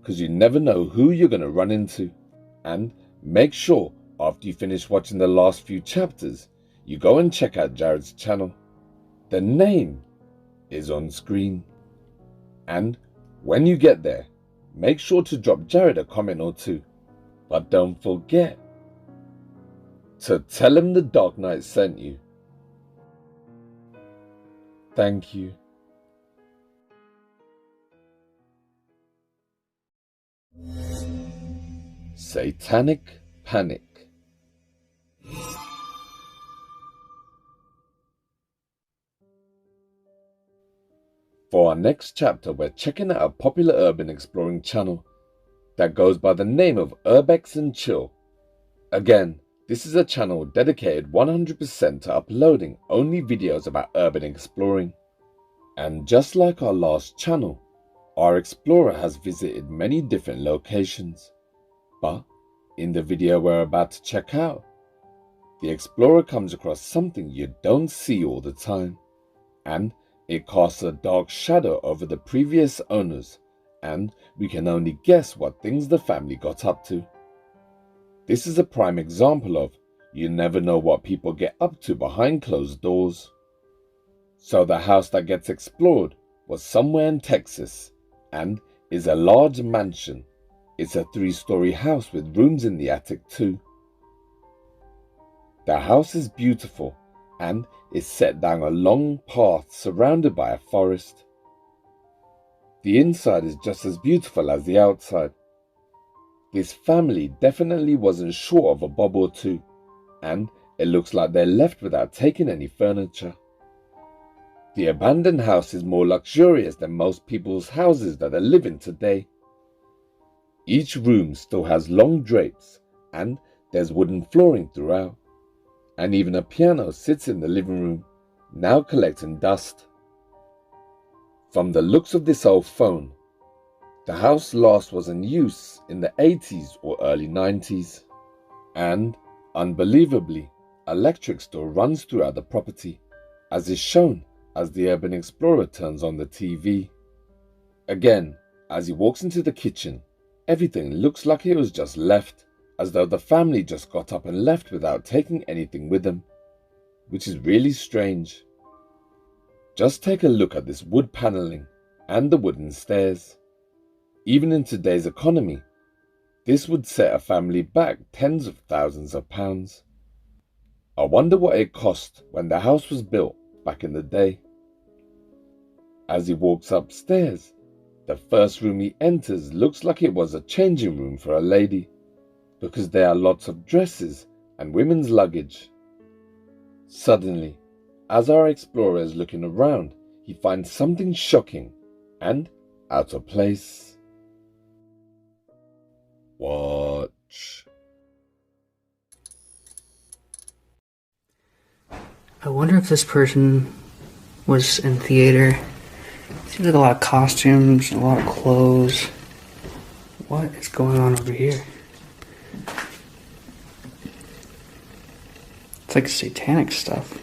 because you never know who you're going to run into. And make sure after you finish watching the last few chapters, you go and check out Jared's channel. The name is on screen. And when you get there, make sure to drop Jared a comment or two. But don't forget to tell him the Dark Knight sent you. Thank you. Satanic Panic. For our next chapter, we're checking out a popular urban exploring channel that goes by the name of Urbex and Chill. Again, this is a channel dedicated 100% to uploading only videos about urban exploring. And just like our last channel, our explorer has visited many different locations. But in the video we're about to check out, the explorer comes across something you don't see all the time, and it casts a dark shadow over the previous owners, and we can only guess what things the family got up to. This is a prime example of you never know what people get up to behind closed doors. So the house that gets explored was somewhere in Texas and is a large mansion. It's a 3-story house with rooms in the attic too. The house is beautiful and is set down a long path surrounded by a forest. The inside is just as beautiful as the outside. This family definitely wasn't short of a bob or two, and it looks like they're left without taking any furniture. The abandoned house is more luxurious than most people's houses that are living today. Each room still has long drapes, and there's wooden flooring throughout. And even a piano sits in the living room, now collecting dust. From the looks of this old phone, the house last was in use in the 80s or early 90s. And, unbelievably, electric still runs throughout the property, as is shown as the urban explorer turns on the TV. Again, as he walks into the kitchen, everything looks like it was just left, as though the family just got up and left without taking anything with them, which is really strange. Just take a look at this wood paneling and the wooden stairs. Even in today's economy, this would set a family back tens of thousands of pounds. I wonder what it cost when the house was built back in the day. As he walks upstairs, the first room he enters looks like it was a changing room for a lady, because there are lots of dresses and women's luggage. Suddenly, as our explorer is looking around, he finds something shocking and out of place. Watch. I wonder if this person was in theater. Seems like a lot of costumes, a lot of clothes. What is going on over here? It's like satanic stuff.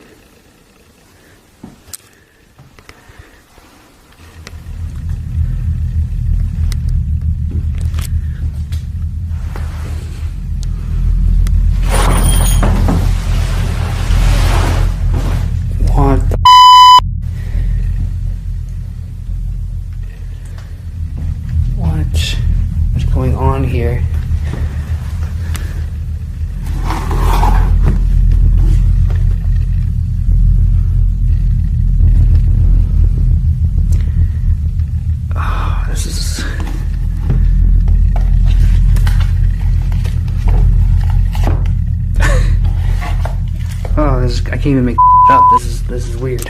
I can't even make up. This is weird.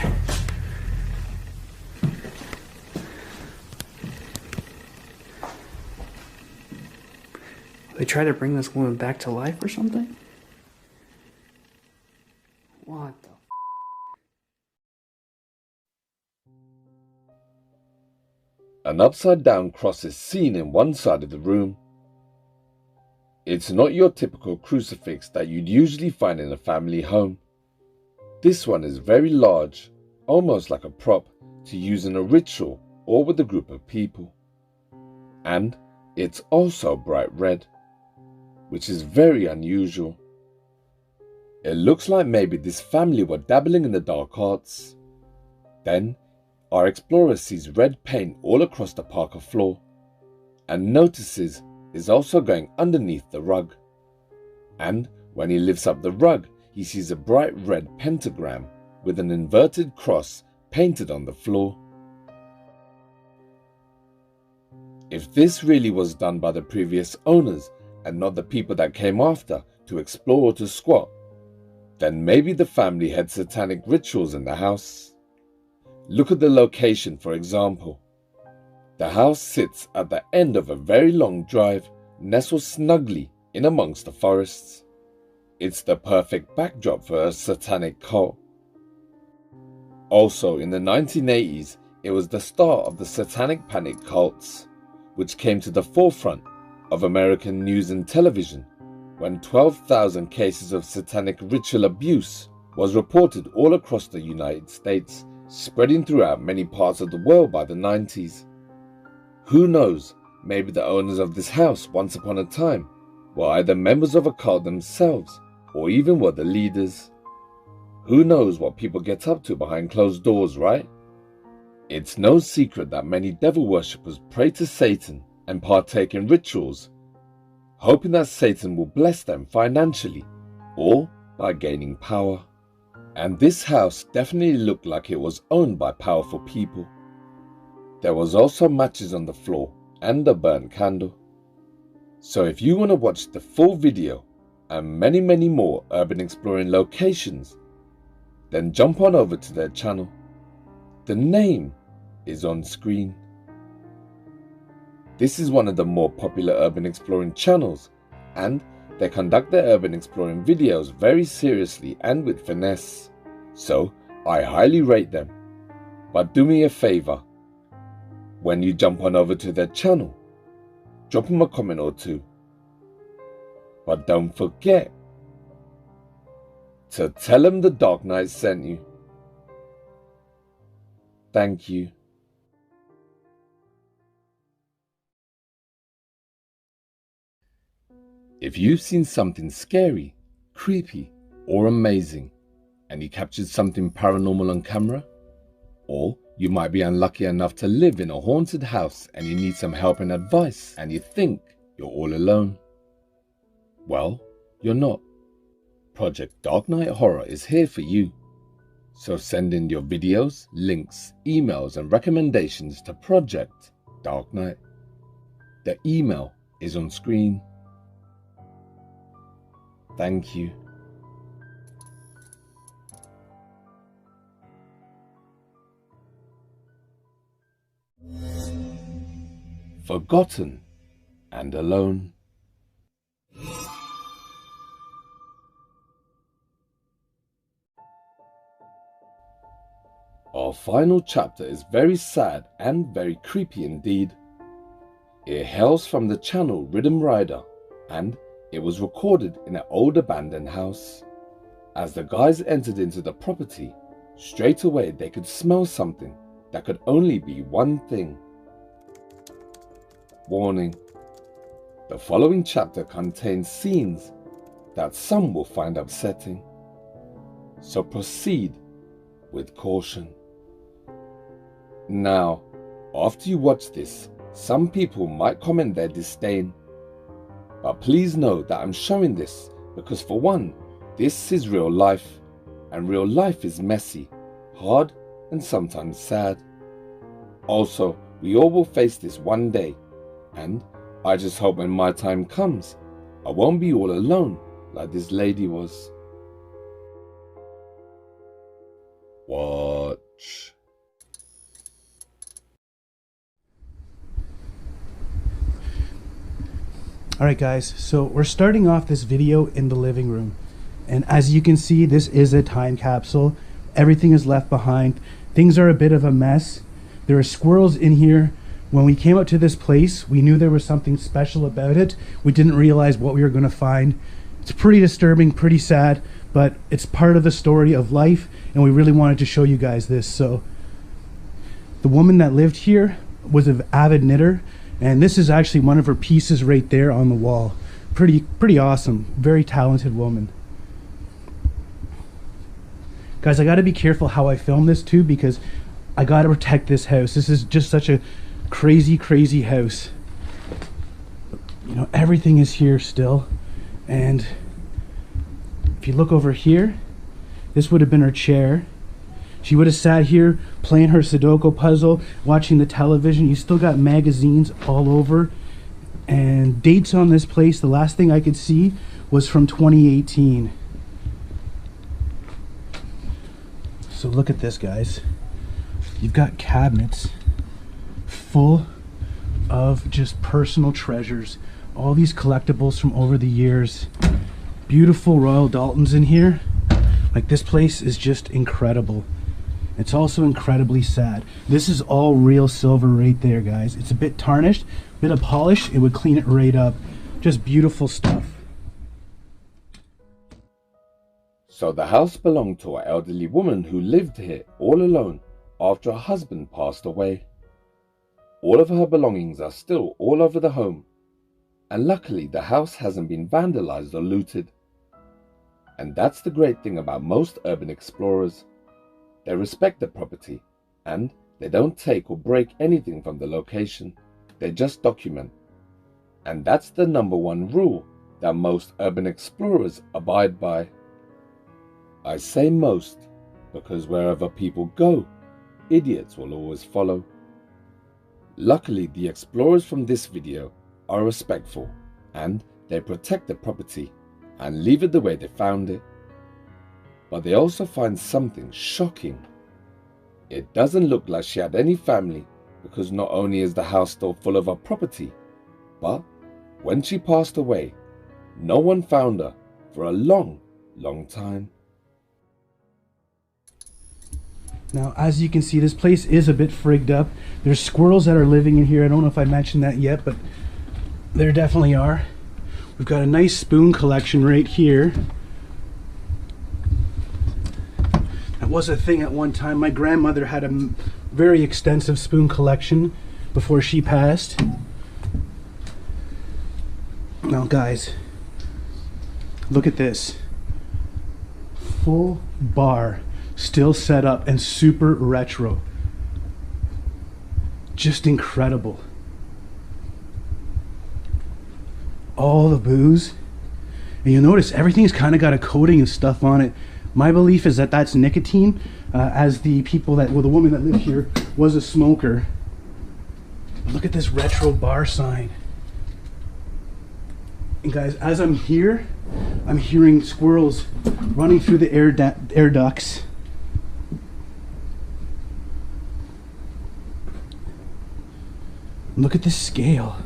They try to bring this woman back to life or something? What the An upside-down cross is seen in one side of the room. It's not your typical crucifix that you'd usually find in a family home. This one is very large, almost like a prop to use in a ritual or with a group of people. And it's also bright red, which is very unusual. It looks like maybe this family were dabbling in the dark arts. Then, our explorer sees red paint all across the parka floor, and notices it's also going underneath the rug. And when he lifts up the rug, he sees a bright red pentagram with an inverted cross painted on the floor. If this really was done by the previous owners and not the people that came after to explore or to squat, then maybe the family had satanic rituals in the house. Look at the location, for example. The house sits at the end of a very long drive, nestled snugly in amongst the forests. It's the perfect backdrop for a satanic cult. Also, in the 1980s, it was the start of the satanic panic cults, which came to the forefront of American news and television when 12,000 cases of satanic ritual abuse was reported all across the United States, spreading throughout many parts of the world by the 90s. Who knows, maybe the owners of this house once upon a time were either members of a cult themselves or even were the leaders. Who knows what people get up to behind closed doors, right? It's no secret that many devil worshippers pray to Satan and partake in rituals, hoping that Satan will bless them financially or by gaining power. And this house definitely looked like it was owned by powerful people. There was also matches on the floor and a burnt candle. So if you want to watch the full video and many more urban exploring locations, then jump on over to their channel. The name is on screen. This is one of the more popular urban exploring channels, and they conduct their urban exploring videos very seriously and with finesse, so I highly rate them. But do me a favor, when you jump on over to their channel, drop them a comment or two. But don't forget to tell them the Dark Knight sent you. Thank you. If you've seen something scary, creepy, or amazing, and you captured something paranormal on camera, or you might be unlucky enough to live in a haunted house and you need some help and advice and you think you're all alone, well, you're not. Project Dark Knight Horror is here for you. So send in your videos, links, emails, and recommendations to Project Dark Knight. The email is on screen. Thank you. Forgotten and alone. Our final chapter is very sad and very creepy indeed. It hails from the channel Rhythm Rider, and it was recorded in an old abandoned house. As the guys entered into the property, straight away they could smell something that could only be one thing. Warning: the following chapter contains scenes that some will find upsetting, so proceed with caution. Now, after you watch this, some people might comment their disdain, but please know that I'm showing this because, for one, this is real life, and real life is messy, hard, and sometimes sad. Also, we all will face this one day, and I just hope when my time comes, I won't be all alone like this lady was. Watch. Alright guys, so we're starting off this video in the living room. And as you can see, this is a time capsule. Everything is left behind. Things are a bit of a mess. There are squirrels in here. When we came up to this place, we knew there was something special about it. We didn't realize what we were going to find. It's pretty disturbing, pretty sad, but it's part of the story of life, and we really wanted to show you guys this. So the woman that lived here was an avid knitter, and this is actually one of her pieces right there on the wall. Pretty awesome. Very talented woman. Guys, I got to be careful how I film this too, because I got to protect this house. This is just such a crazy house. You know, everything is here still. And if you look over here, this would have been her chair. She would have sat here playing her Sudoku puzzle, watching the television. You still got magazines all over. And dates on this place, the last thing I could see was from 2018. So look at this, guys. You've got cabinets full of just personal treasures. All these collectibles from over the years. Beautiful Royal Daltons in here. Like, this place is just incredible. It's also incredibly sad. This is all real silver right there, guys. It's a bit tarnished, a bit of polish, it would clean it right up. Just beautiful stuff. So the house belonged to an elderly woman who lived here all alone after her husband passed away. All of her belongings are still all over the home, and luckily the house hasn't been vandalized or looted. And that's the great thing about most urban explorers. They respect the property, and they don't take or break anything from the location. They just document. And that's the #1 rule that most urban explorers abide by. I say most because wherever people go, idiots will always follow. Luckily, the explorers from this video are respectful, and they protect the property and leave it the way they found it. But they also find something shocking. It doesn't look like she had any family, because not only is the house still full of her property, but when she passed away, no one found her for a long time. Now, as you can see, this place is a bit frigged up. There's squirrels that are living in here. I don't know if I mentioned that yet, but there definitely are. We've got a nice spoon collection right here. That was a thing at one time. My grandmother had a very extensive spoon collection before she passed. Now, guys, look at this. Full bar. Still set up and super retro. Just incredible. All the booze. And you'll notice everything's kind of got a coating and stuff on it. My belief is that that's nicotine, as the people that, well, the woman that lived here was a smoker. Look at this retro bar sign. And guys, as I'm here, I'm hearing squirrels running through the air ducts. Look at this scale.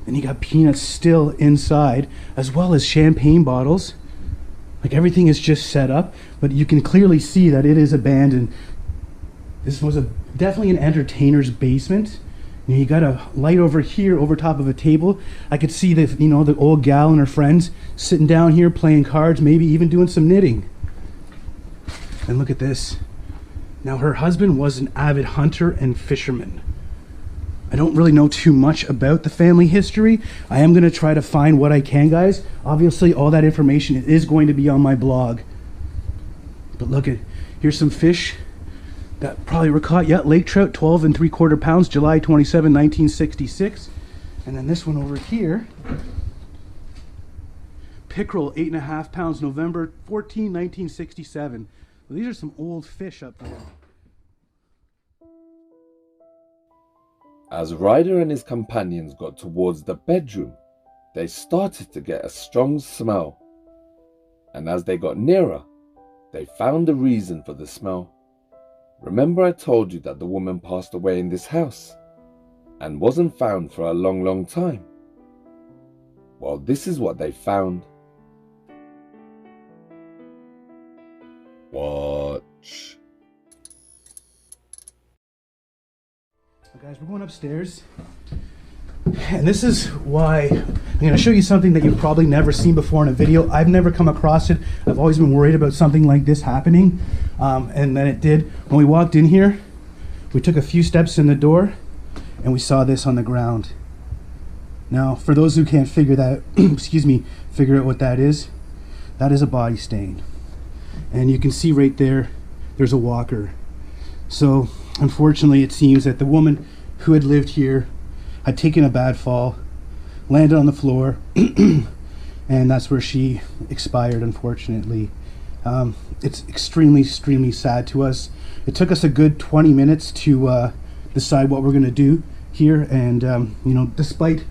And you got peanuts still inside, as well as champagne bottles. Like, everything is just set up, but you can clearly see that it is abandoned. This was definitely an entertainer's basement. You got a light over here over top of a table. I could see the, you know, the old gal and her friends sitting down here playing cards, maybe even doing some knitting. And look at this. Now, her husband was an avid hunter and fisherman. I don't really know too much about the family history. I am going to try to find what I can, guys. Obviously, all that information is going to be on my blog. But look at, here's some fish that probably were caught. Yeah, lake trout, 12 3/4 pounds, July 27, 1966. And then this one over here, pickerel, 8.5 pounds, November 14, 1967. Well, these are some old fish up there. As Ryder and his companions got towards the bedroom, they started to get a strong smell. and as they got nearer, they found the reason for the smell. Remember I told you that the woman passed away in this house and wasn't found for a long time? Well, this is what they found. Watch. Guys, we're going upstairs, and this is why I'm going to show you something that you've probably never seen before in a video. I've never come across it. I've always been worried about something like this happening, and then it did. When we walked in here, we took a few steps in the door, and we saw this on the ground. Now, for those who can't figure that, figure out what that is a body stain. And you can see right there, there's a walker. So, unfortunately, it seems that the woman who had lived here had taken a bad fall, landed on the floor, and that's where she expired, unfortunately. It's extremely sad to us. It took us a good 20 minutes to decide what we're going to do here, and you know, despite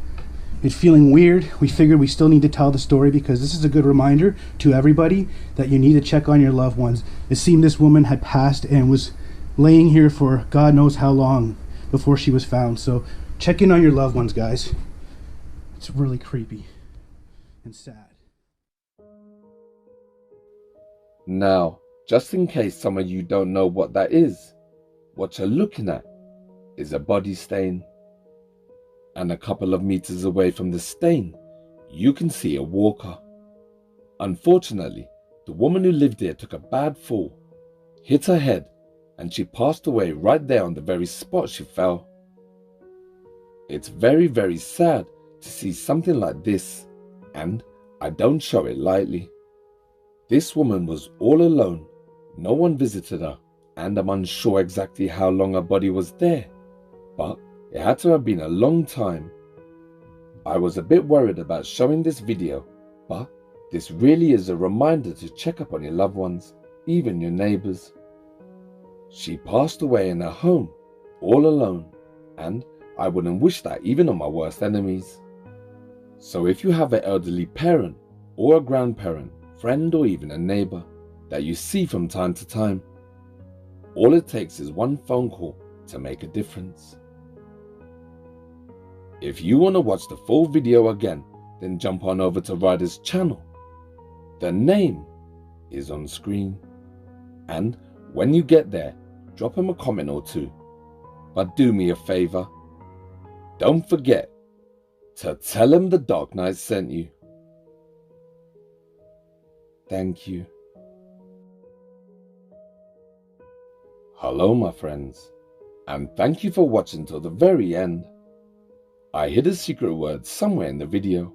it feeling weird, we figured we still need to tell the story because this is a good reminder to everybody that you need to check on your loved ones. It seemed this woman had passed and was laying here for God knows how long before she was found. So check in on your loved ones, guys. It's really creepy and sad. Now, just in case some of you don't know what that is, what you're looking at is a body stain. And a couple of meters away from the stain, you can see a walker. Unfortunately, the woman who lived here took a bad fall, hit her head, and she passed away right there on the very spot she fell. It's very sad to see something like this, and I don't show it lightly. This woman was all alone, no one visited her, and I'm unsure exactly how long her body was there, but it had to have been a long time. I was a bit worried about showing this video, but this really is a reminder to check up on your loved ones, even your neighbors. She passed away in her home, all alone, and I wouldn't wish that even on my worst enemies. So if you have an elderly parent, or a grandparent, friend, or even a neighbor that you see from time to time, all it takes is one phone call to make a difference. If you want to watch the full video again, then jump on over to Ryder's channel. The name is on screen. And when you get there, drop him a comment or two. But do me a favor. Don't forget to tell him the Dark Knight sent you. Thank you. Hello my friends, and thank you for watching till the very end. I hid a secret word somewhere in the video.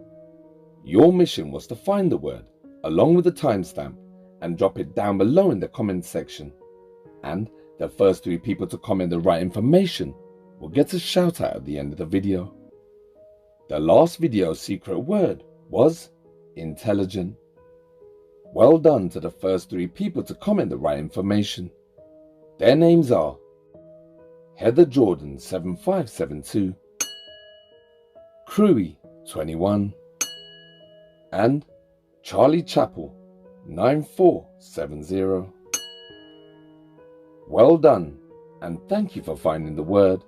Your mission was to find the word, along with the timestamp, and drop it down below in the comments section. And the first 3 people to comment the right information will get a shout out at the end of the video. The last video's secret word was intelligent. Well done to the first 3 people to comment the right information. Their names are Heather Jordan 7572, Crewy 21, and Charlie Chappell 9470. Well done, and thank you for finding the word.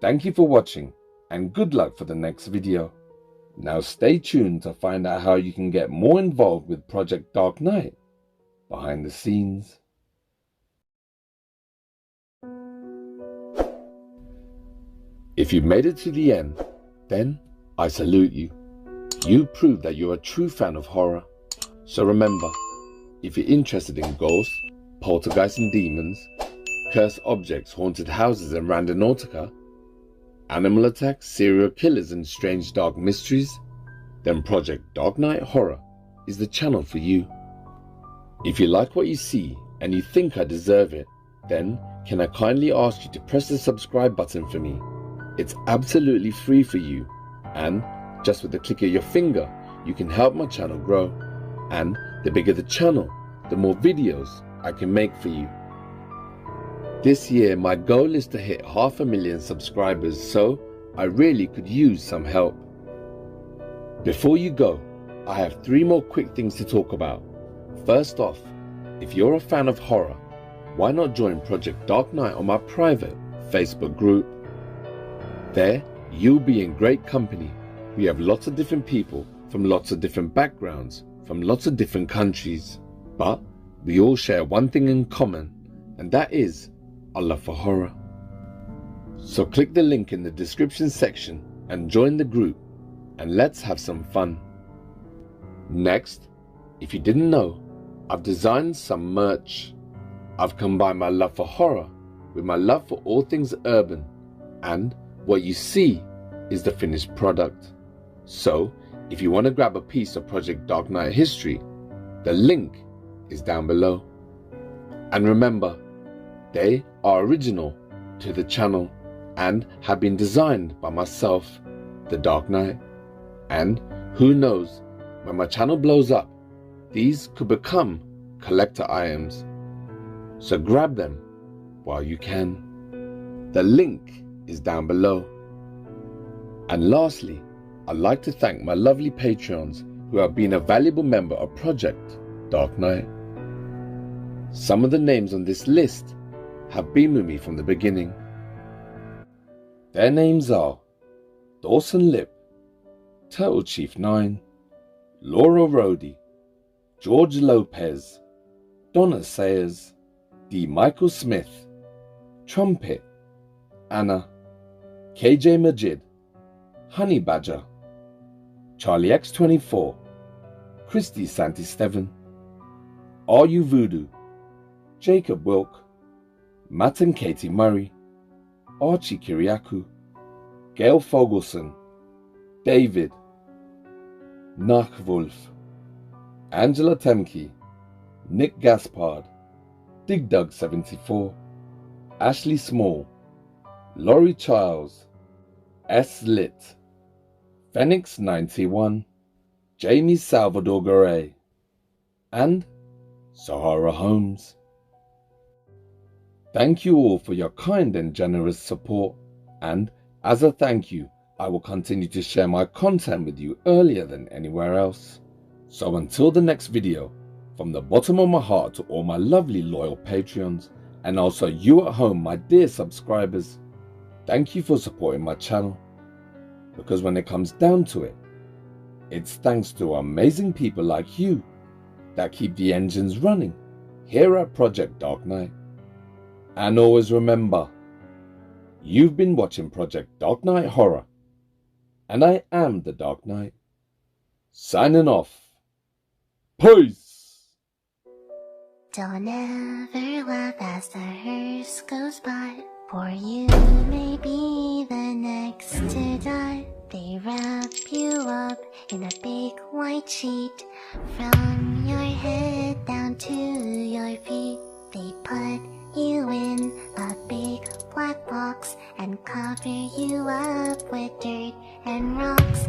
Thank you for watching, and good luck for the next video. Now stay tuned to find out how you can get more involved with Project Dark Knight behind the scenes. If you've made it to the end, then I salute you. You prove that you're a true fan of horror. So remember, if you're interested in ghosts, poltergeists and demons, cursed objects, haunted houses and randonautica, animal attacks, serial killers and strange dark mysteries, then Project Dark Knight Horror is the channel for you. If you like what you see and you think I deserve it, then can I kindly ask you to press the subscribe button for me? It's absolutely free for you, and just with the click of your finger, you can help my channel grow. And the bigger the channel, the more videos I can make for you. This year my goal is to hit 500,000 subscribers, so I really could use some help. Before you go, I have 3 more quick things to talk about. First off, if you're a fan of horror, why not join Project Dark Knight on my private Facebook group? There, you'll be in great company. We have lots of different people from lots of different backgrounds, from lots of different countries, but we all share one thing in common, and that is our love for horror. So click the link in the description section and join the group, and let's have some fun. Next, if you didn't know, I've designed some merch. I've combined my love for horror with my love for all things urban, and what you see is the finished product. So, if you want to grab a piece of Project Dark Knight history, the link is down below. And remember, they are original to the channel and have been designed by myself, the Dark Knight. And who knows, when my channel blows up, these could become collector items. So grab them while you can. The link is down below. And lastly, I'd like to thank my lovely Patreons who have been a valuable member of Project Dark Knight. Some of the names on this list have been with me from the beginning. Their names are Dawson Lip, Turtle Chief 9, Laura Rhodey, George Lopez, Donna Sayers, D. Michael Smith, Trumpet, Anna, KJ Majid, Honey Badger, Charlie X24, Christy Santisteven, Are You Voodoo, Jacob Wilk, Matt and Katie Murray, Archie Kiriakou, Gail Fogelson, David, Nachwolf, Angela Temke, Nick Gaspard, Dig Dug 74, Ashley Small, Laurie Childs, S. Lit, Phoenix 91, Jamie Salvador Garay, and Sahara Holmes. Thank you all for your kind and generous support, and as a thank you, I will continue to share my content with you earlier than anywhere else. So until the next video, from the bottom of my heart to all my lovely loyal Patreons, and also you at home, my dear subscribers, thank you for supporting my channel. Because when it comes down to it, it's thanks to amazing people like you that keep the engines running here at Project Dark Knight. And always remember, you've been watching Project Dark Knight Horror, and I am the Dark Knight. Signing off. Peace! Don't ever laugh as the hearse goes by, for you may be the next to die. They wrap you up in a big white sheet, from your head down to your feet. They put you in a big black box and cover you up with dirt and rocks.